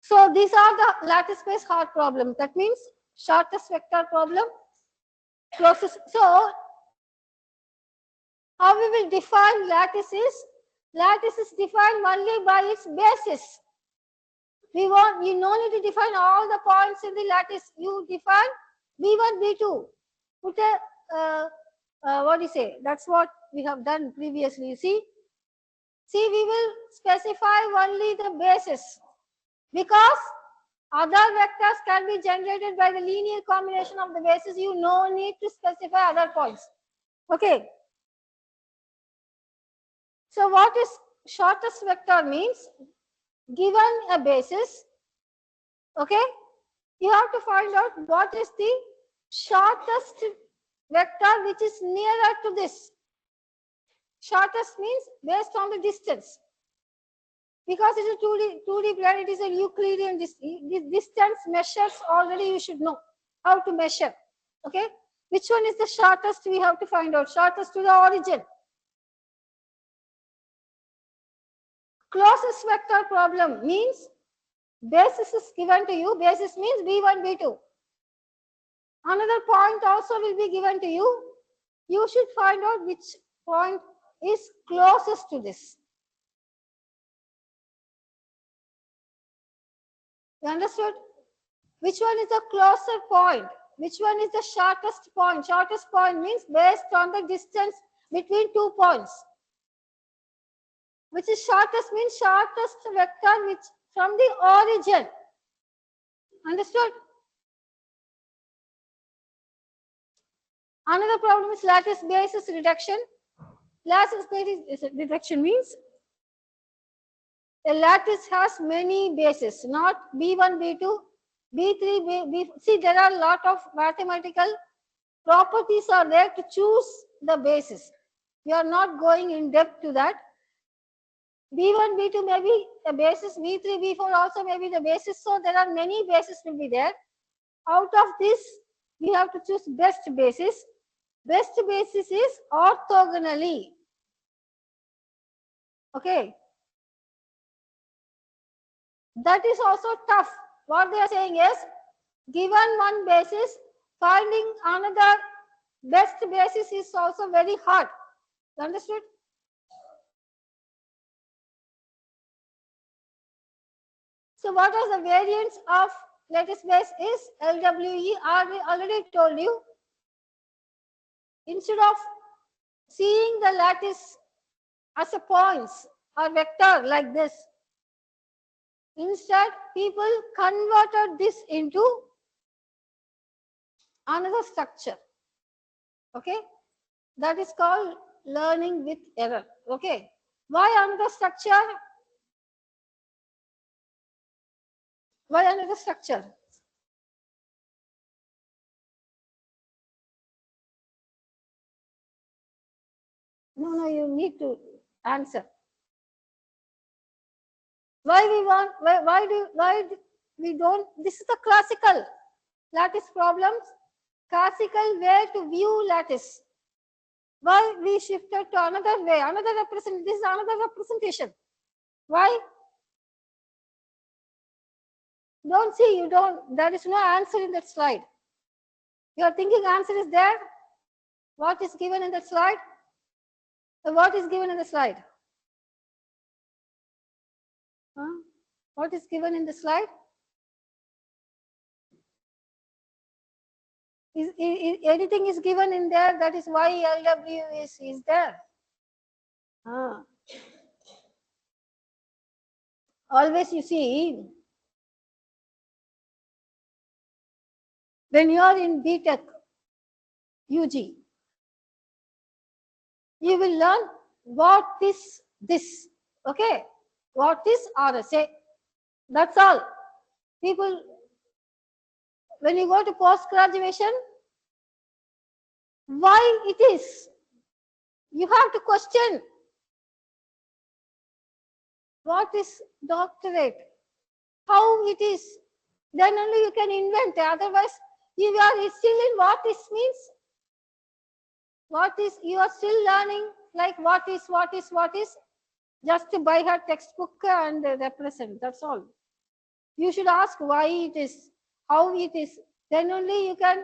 So these are the lattice space hard problems. That means shortest vector problem, closest. So how we will define lattice is defined only by its basis. You no need to define all the points in the lattice. You define B1, B2. Put a what do you say? That's what we have done previously. You see, we will specify only the basis because other vectors can be generated by the linear combination of the basis. You no need to specify other points. Okay. So what is shortest vector means? Given a basis, okay, you have to find out what is the shortest vector which is nearer to this. Shortest means based on the distance. Because it is a 2D plan, it is a Euclidean distance measures already you should know how to measure. Okay, which one is the shortest we have to find out? Shortest to the origin. Closest vector problem means basis is given to you. Basis means B1, B2. Another point also will be given to you. You should find out which point is closest to this. You understood? Which one is the closer point? Which one is the shortest point? Shortest point means based on the distance between 2 points. Which is shortest means shortest vector which from the origin. Understood? Another problem is lattice basis reduction. Lattice basis reduction means a lattice has many bases, not B1, B2, B3, B. See, there are a lot of mathematical properties are there to choose the basis. We are not going in depth to that. B1, B2 may be the basis, B3, B4 also may be the basis. So there are many bases will be there. Out of this, we have to choose best basis. Best basis is orthogonally. Okay. That is also tough. What they are saying is, given one basis, finding another best basis is also very hard. Understood? So what are the variants of lattice base is LWE. I already told you. Instead of seeing the lattice as a points or vector like this, instead people converted this into another structure. Okay, that is called learning with error. Okay, why another structure? Why another structure? No, you need to answer. Why we want? Why we don't? This is the classical lattice problems. Classical way to view lattice. Why we shifted to another way? Another represent. This is another representation. Why? Don't see. You don't. There is no answer in that slide. You are thinking answer is there. What is given in the slide? What is given in the slide? Huh? What is given in the slide? Is anything is given in there? That is why LW is there. Always you see, when you are in BTech, UG, you will learn what is this. Okay, what is RSA? That's all. People, when you go to post graduation, why it is? You have to question what is doctorate, how it is. Then only you can invent. Otherwise, you are still in what is means. What is, you are still learning like what is, just to buy her textbook and represent. That's all. You should ask why it is, how it is. Then only you can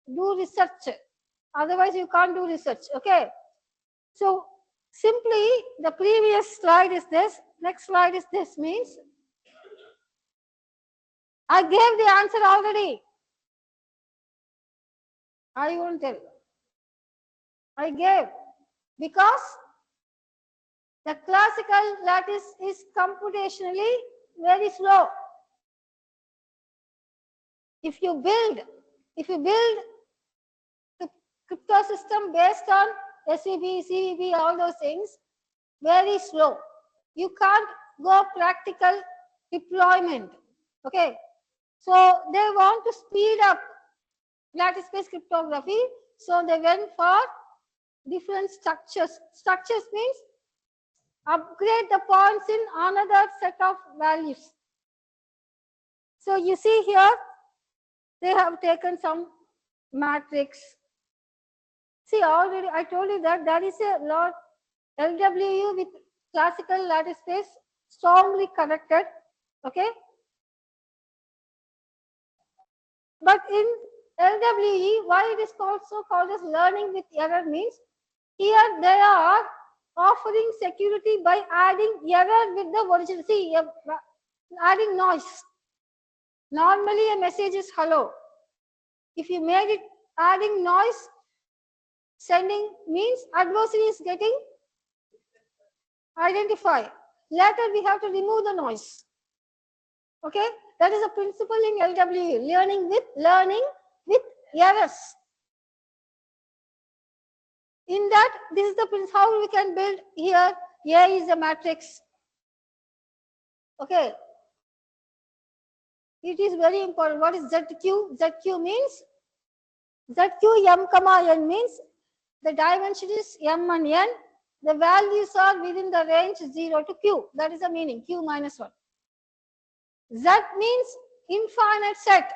do research. Otherwise, you can't do research. Okay. So simply the previous slide is this. Next slide is this. Means I gave the answer already. I won't tell. I gave because the classical lattice is computationally very slow. If you build the crypto system based on SVB, CVB, all those things, very slow. You can't go practical deployment. Okay. So they want to speed up lattice-based cryptography. So they went for different structures. Structures means upgrade the points in another set of values. So you see here, they have taken some matrix. See, already I told you that there is a lot LWU with classical lattice space strongly connected. Okay. But in LWE, why it is also called as learning with error means here they are offering security by adding error with the original. See, adding noise. Normally a message is hello. If you made it adding noise, sending means adversary is getting identified. Later we have to remove the noise. Okay, that is a principle in LWE, learning with errors. In that, this is the principle how we can build here. A is a matrix. Okay, it is very important. What is ZQ? ZQ means ZQ M comma N means the dimension is M and N. The values are within the range 0 to Q. That is the meaning, Q minus 1. Z means infinite set.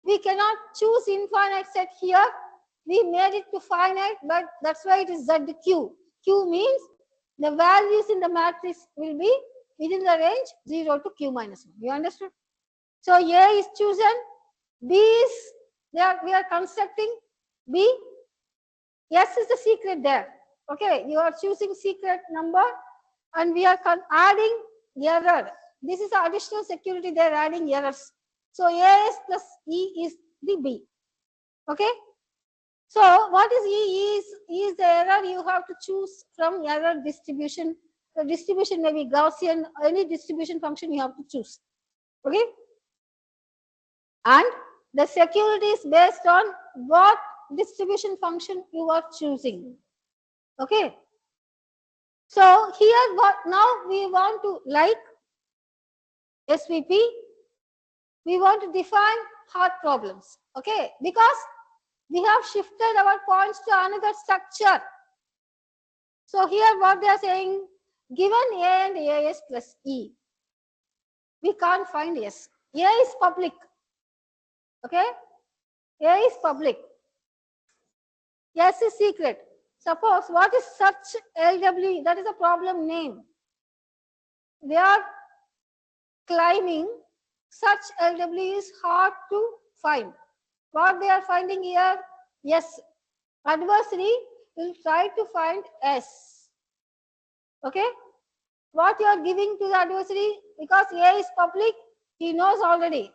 We cannot choose infinite set here. We made it to finite, but that's why it is ZQ. Q means the values in the matrix will be within the range 0 to q minus 1. You understood? So A is chosen, B is, we are constructing B, S is the secret there. Okay, you are choosing secret number and we are adding error. This is additional security, they are adding errors. So AS plus E is the B. Okay. So what is E? E is the error you have to choose from error distribution. The distribution may be Gaussian, any distribution function you have to choose. Okay. And the security is based on what distribution function you are choosing. Okay. So here what now we want to, like SVP, we want to define hard problems. Okay, because we have shifted our points to another structure. So here what they are saying, given A and AS plus E, we can't find S. A is public. Okay, A is public. S is secret. Suppose what is such LW? That is a problem name. They are claiming such LW is hard to find. What they are finding here? Yes. Adversary will try to find S. Okay. What you are giving to the adversary, because A is public, he knows already.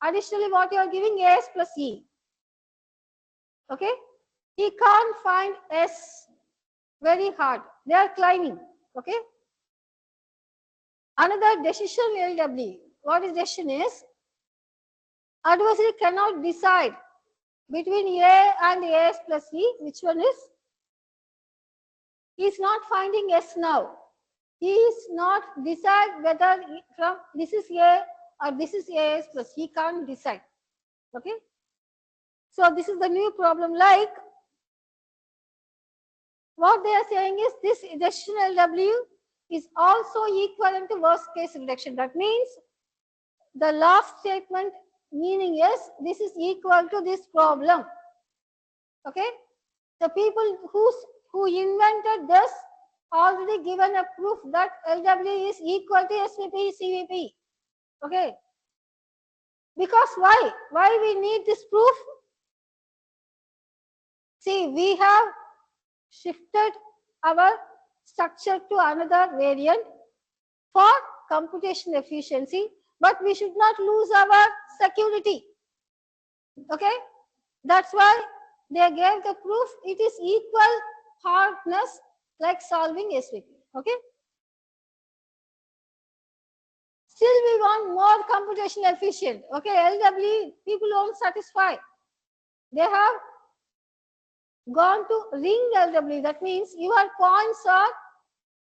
Additionally, what you are giving AS plus E. Okay. He can't find S, very hard. They are climbing. Okay. Another decision LW. What is decision is? Adversary cannot decide between A and AS plus E. Which one is? He is not finding S now. He is not decide whether from this is A or this is AS plus. He can't decide. Okay. So this is the new problem. Like what they are saying is this decision LW is also equivalent to worst case reduction. That means the last statement meaning is this is equal to this problem. Okay. The people who invented this already given a proof that LW is equal to SVP CVP. Okay. Because why? Why we need this proof? See, we have shifted our structure to another variant for computation efficiency, but we should not lose our security. Okay. That's why they gave the proof it is equal hardness like solving SVP. Okay. Still we want more computation efficient. Okay, LW people won't satisfy. They have gone to ring LW. That means your points are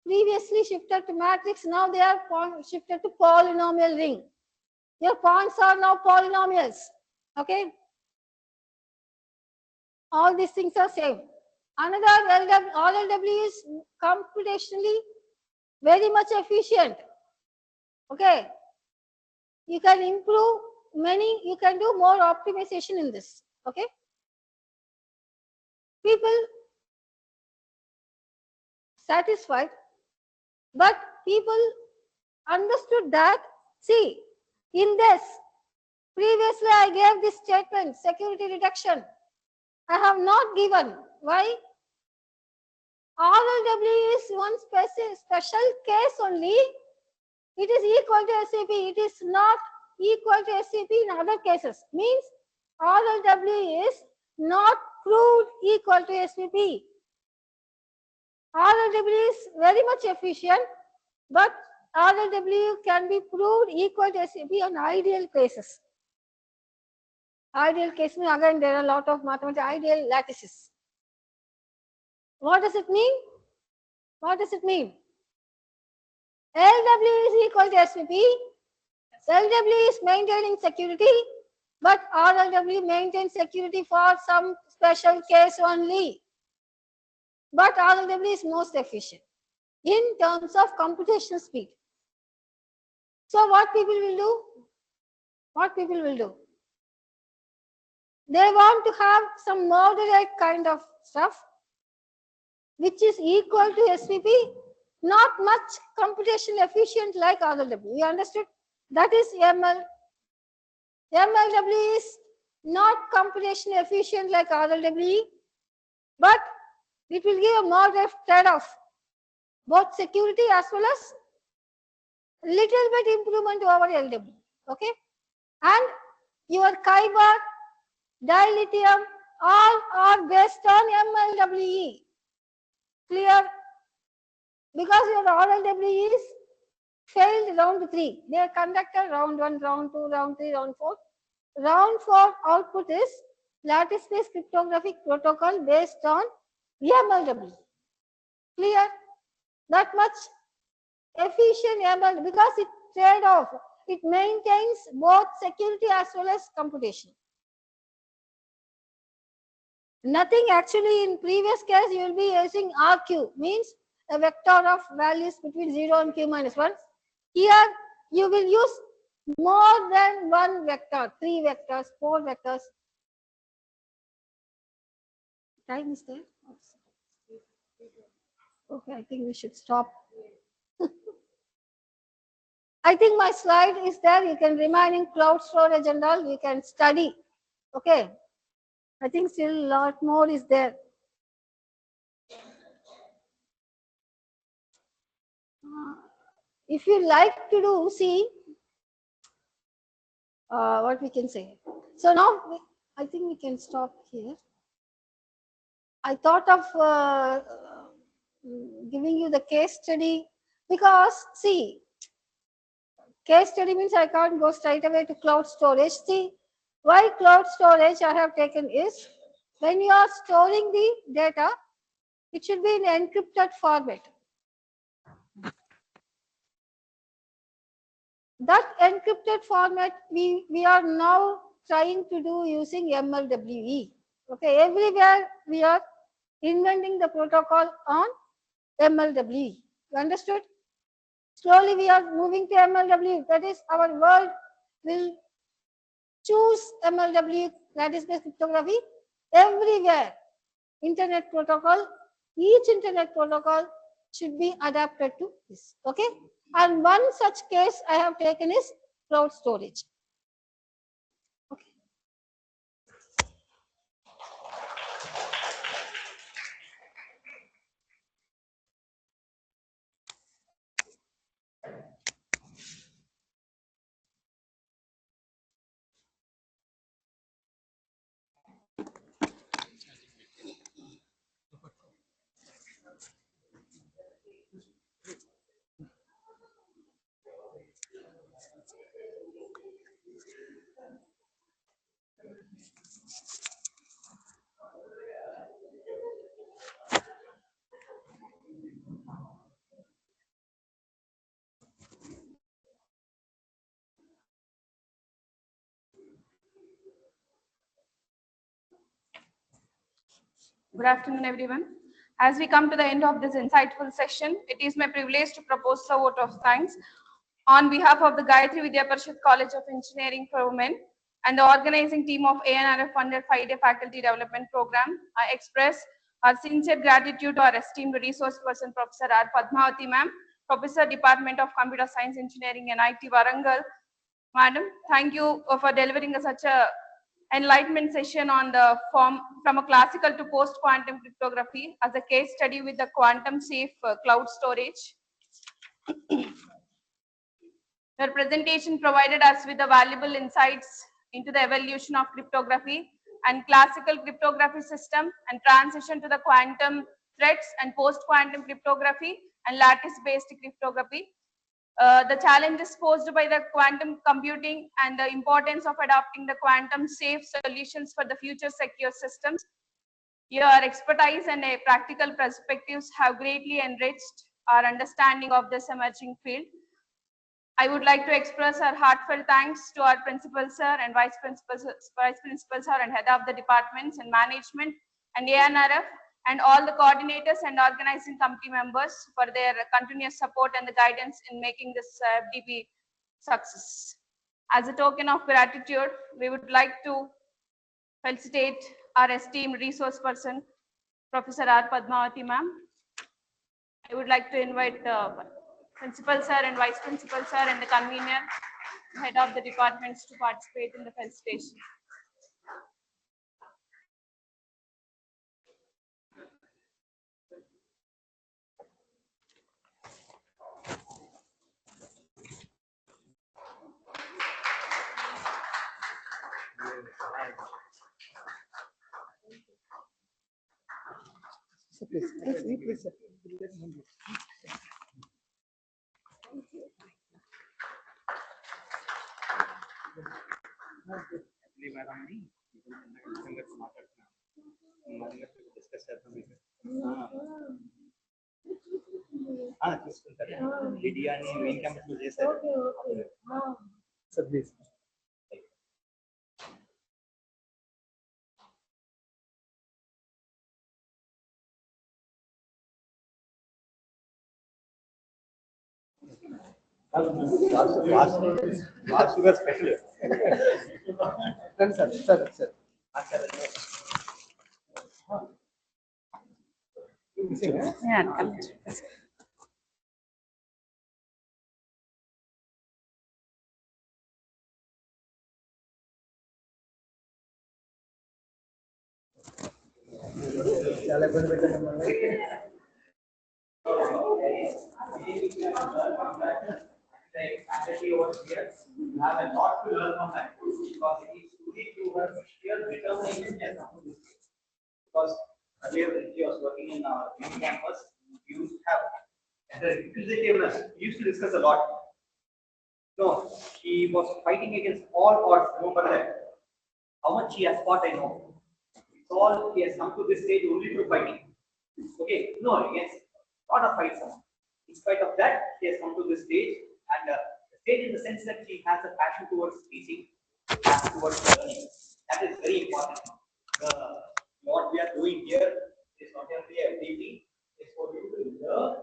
previously shifted to matrix. Now they are shifted to polynomial ring. Your points are now polynomials. Okay. All these things are same. Another LW, all LW is computationally very much efficient. Okay. You can improve many, you can do more optimization in this. Okay. People satisfied, but people understood that, see, in this, previously I gave this statement, security reduction. I have not given. Why? RLW is one special case only. It is equal to SCP. It is not equal to SCP in other cases. Means RLW is not proved equal to SVP. RLW is very much efficient, but RLW can be proved equal to SVP on ideal cases. Ideal case means again there are a lot of mathematical ideal lattices. What does it mean? What does it mean? LW is equal to SVP. LW is maintaining security, but RLW maintains security for some special case only. But RLW is most efficient in terms of computational speed. So what people will do? What people will do? They want to have some moderate kind of stuff which is equal to SVP not much computation efficient like RLW. You understood? That is ML. MLW is not computation efficient like RLW, but it will give a moderate trade-off, both security as well as little bit improvement over LW. Okay, and your Kyber, dilithium, all are based on MLWE. Clear? Because your RLW is failed round 3. They are conducted round 1, round 2, round 3, round 4. Round 4 output is lattice-based cryptographic protocol based on MLW. Clear? That much efficient ML because it trade off. It maintains both security as well as computation. Nothing actually in previous case you will be using RQ, means a vector of values between 0 and q minus 1. Here you will use more than one vector, 3 vectors, 4 vectors. Time is there? Okay, I think we should stop. I think my slide is there. You can remain in cloud storage and all. We can study. Okay. I think still a lot more is there. If you like to do, see what we can say. So now I think we can stop here. I thought of giving you the case study because see, case study means I can't go straight away to cloud storage. See, why cloud storage I have taken is when you are storing the data, it should be in encrypted format. That encrypted format we are now trying to do using MLWE. Okay, everywhere we are inventing the protocol on MLWE. You understood? Slowly we are moving to MLWE. That is, our world will choose MLWE, lattice-based cryptography, everywhere. Internet protocol, each internet protocol should be adapted to this. Okay? And one such case I have taken is cloud storage. Okay. Good afternoon, everyone. As we come to the end of this insightful session, it is my privilege to propose a vote of thanks on behalf of the Gayatri Vidya Parishad College of Engineering for Women and the organizing team of ANRF funded 5-day faculty development program. I express our sincere gratitude to our esteemed resource person, Professor R. Padmavati ma'am, Professor, Department of Computer Science Engineering, NIT Warangal. Madam, thank you for delivering such a enlightenment session on the form from a classical to post-quantum cryptography as a case study with the quantum safe cloud storage. Your presentation provided us with the valuable insights into the evolution of cryptography and classical cryptography system and transition to the quantum threats and post-quantum cryptography and lattice-based cryptography. The challenges posed by the quantum computing and the importance of adopting the quantum safe solutions for the future secure systems. Your expertise and practical perspectives have greatly enriched our understanding of this emerging field. I would like to express our heartfelt thanks to our principal sir and vice principal sir and head of the departments and management and ANRF and all the coordinators and organizing committee members for their continuous support and the guidance in making this FDP success. As a token of gratitude, we would like to felicitate our esteemed resource person, Professor R. Padmavati ma'am. I would like to invite Principal Sir and Vice Principal Sir and the convener, head of the departments to participate in the felicitation. Please, sir. తీసుకుంటారు biryani main campus లో చేశారు sir please sugar special sir sir sir చాలా ఇబ్బంది పెట్టండి మమ్మల్ని over here, you have a lot to learn from that because it is truly to her sheer determination and because earlier when she was working in our main campus, we used to have the inquisitiveness. We used to discuss a lot. No, she was fighting against all odds. Remember that. How much she has fought, I know. It's all she has come to this stage only through fighting. Okay, no, against a lot of fights. In spite of that, she has come to this stage and stage in the sense that she has a passion towards teaching, passion towards learning. That is very important. What we are doing here is not only a FDP, it's for you to learn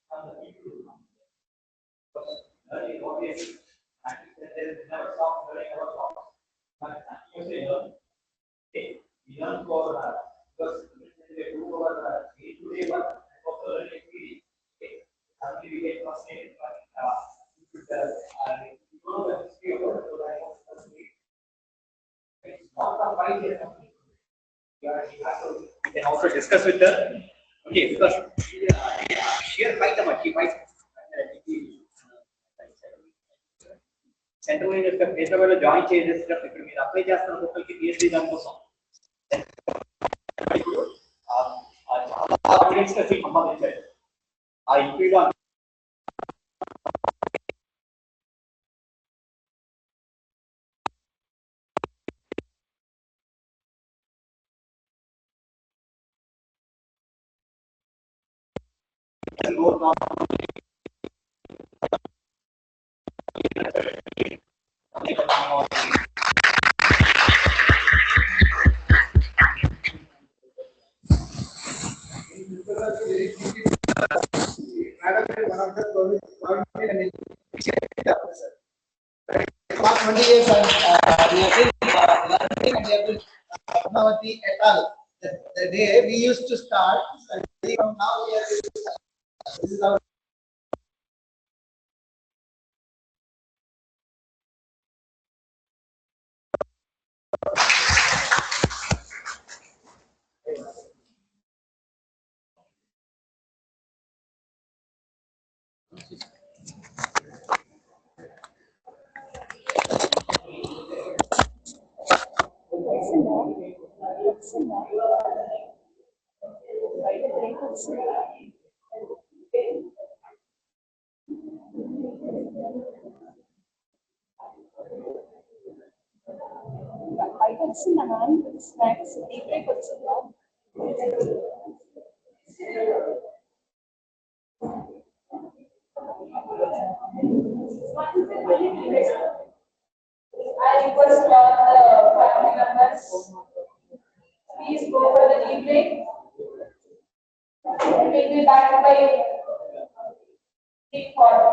from the people who come. Learning obviously, and there is never stop learning our songs. But you say learn. Okay, we learn for because we do our day-to-day work and also learning experience. Okay, suddenly we get frustrated, but you can also discuss with her. Okay, because sheer fight about she fights. Central University join changes ఇప్పుడు మీరు apply చేస్తున్న ఒక్కరికి PhD దాని కోసం audience కి సంబంధించారు ఆ increase Past 20 years we have been learning and we have been Padmavati et al. The day we used to start, from now we are this is our items in the hand, snacks, tea break వచ్చిందా I request all the family members, please go for the tea break. We will be back by 3:40.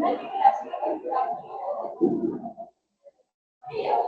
Thank you.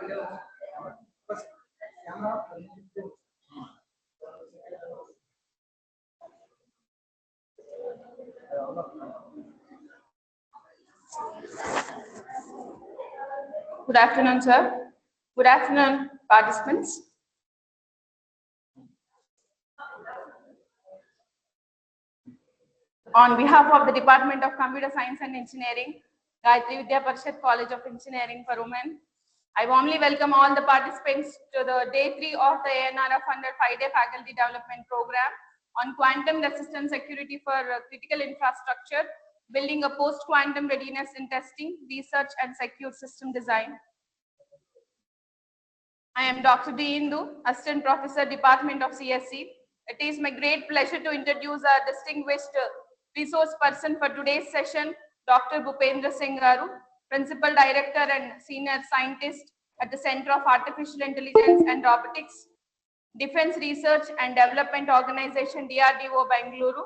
Good afternoon, sir. Good afternoon, participants. On behalf of the Department of Computer Science and Engineering, Gayatri Vidya Parishad College of Engineering for Women, I warmly welcome all the participants to the day 3 of the ANRF under 5-day faculty development program on quantum resistant security for critical infrastructure, building a post-quantum readiness in testing, research and secure system design. I am Dr. D. Indu, Assistant Professor, Department of CSE. It is my great pleasure to introduce our distinguished resource person for today's session, Dr. Bhupendra Singh Garu, Principal Director and Senior Scientist at the Center of Artificial Intelligence and Robotics, Defense Research and Development Organization, DRDO, Bengaluru.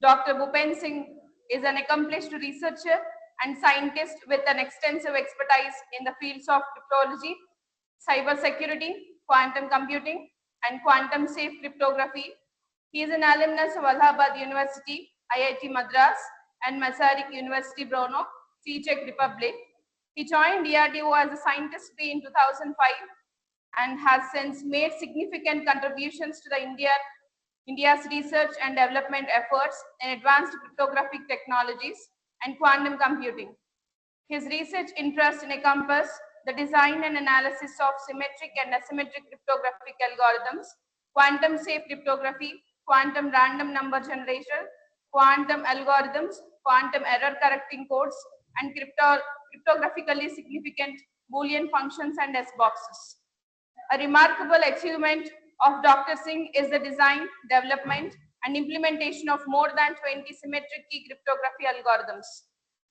Dr. Bhupendra Singh is an accomplished researcher and scientist with an extensive expertise in the fields of cryptology, cyber security, quantum computing, and quantum safe cryptography. He is an alumnus of Allahabad University, IIT Madras, and Masaryk University, Brno, Czech Republic. He joined DRDO as a scientist in 2005 and has since made significant contributions to the India's research and development efforts in advanced cryptographic technologies and quantum computing. His research interests encompass the design and analysis of symmetric and asymmetric cryptographic algorithms, quantum safe cryptography, quantum random number generation, quantum algorithms, quantum error correcting codes, and cryptographically significant Boolean functions and S boxes. A remarkable achievement of Dr. Singh is the design, development, and implementation of more than 20 symmetric key cryptography algorithms,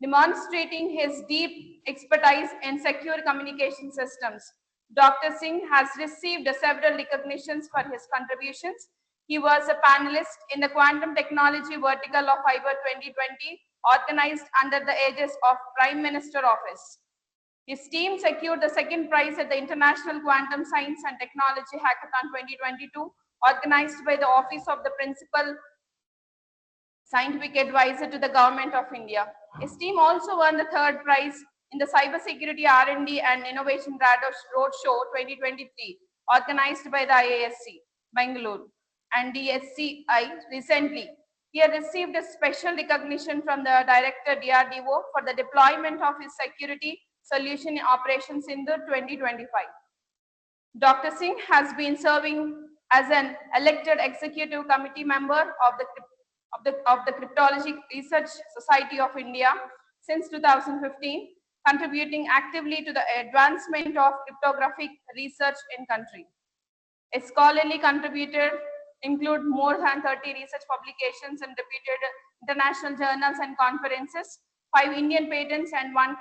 demonstrating his deep expertise in secure communication systems. Dr. Singh has received several recognitions for his contributions. He was a panelist in the Quantum Technology Vertical of FIBER 2020, organized under the aegis of Prime Minister Office. His team secured the second prize at the International Quantum Science and Technology Hackathon 2022, organized by the Office of the Principal Scientific Advisor to the Government of India. His team also won the third prize in the Cybersecurity R&D and Innovation Roadshow 2023, organized by the IASC, Bangalore, and DSCI recently. He had received a special recognition from the Director DRDO for the deployment of his security solution in Operation Sindoor 2025. Dr. Singh has been serving as an elected executive committee member of the Cryptology Research Society of India since 2015, contributing actively to the advancement of cryptographic research in country. His scholarly contributor include more than 30 research publications in reputed international journals and conferences, 5 Indian patents, and one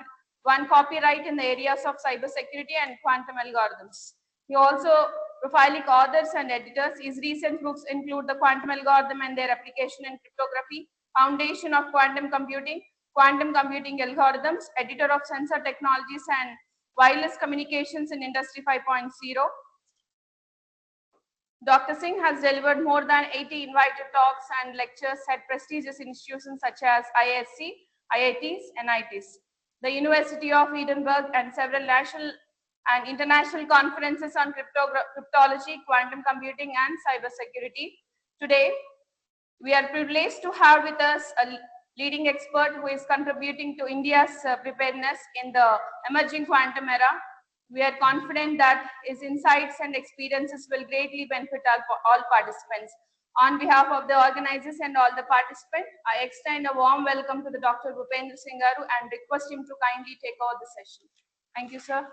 copyright in the areas of cybersecurity and quantum algorithms. He also prolific authors and editors. His recent books include The Quantum Algorithm and Their Application in Cryptography, Foundation of Quantum Computing Algorithms, editor of Sensor Technologies and Wireless Communications in Industry 5.0. Dr. Singh has delivered more than 80 invited talks and lectures at prestigious institutions such as IISc, IITs, and IITs, the University of Edinburgh, and several national and international conferences on cryptology, quantum computing, and cybersecurity. Today, we are privileged to have with us a leading expert who is contributing to India's preparedness in the emerging quantum era. We are confident that his insights and experiences will greatly benefit all participants. On behalf of the organizers and all the participants, I extend a warm welcome to the Dr. Bhupendra Singh Garu and request him to kindly take over the session. Thank you, sir.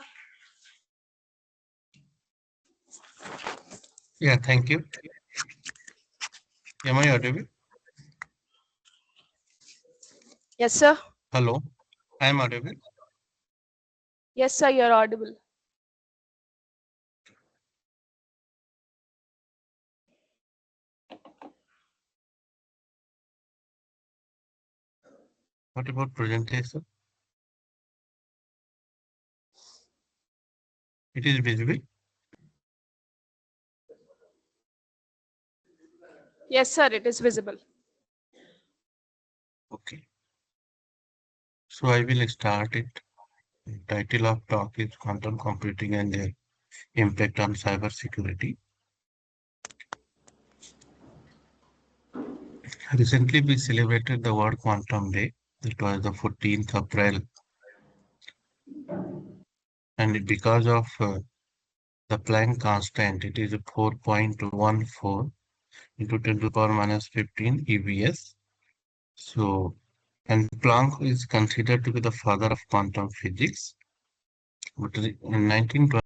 Yeah, thank you. Am I audible? Yes, sir. Hello, I am audible. Yes, sir, you're audible. What about presentation? It is visible. Yes, sir, it is visible. Okay. So I will start it. The title of talk is Quantum Computing and their Impact on Cybersecurity. Recently, we celebrated the World Quantum Day. It was the 14th April. And because of the Planck constant, it is 4.14 into 10 to the power minus 15 EVS. So, and Planck is considered to be the father of quantum physics. But in 1920,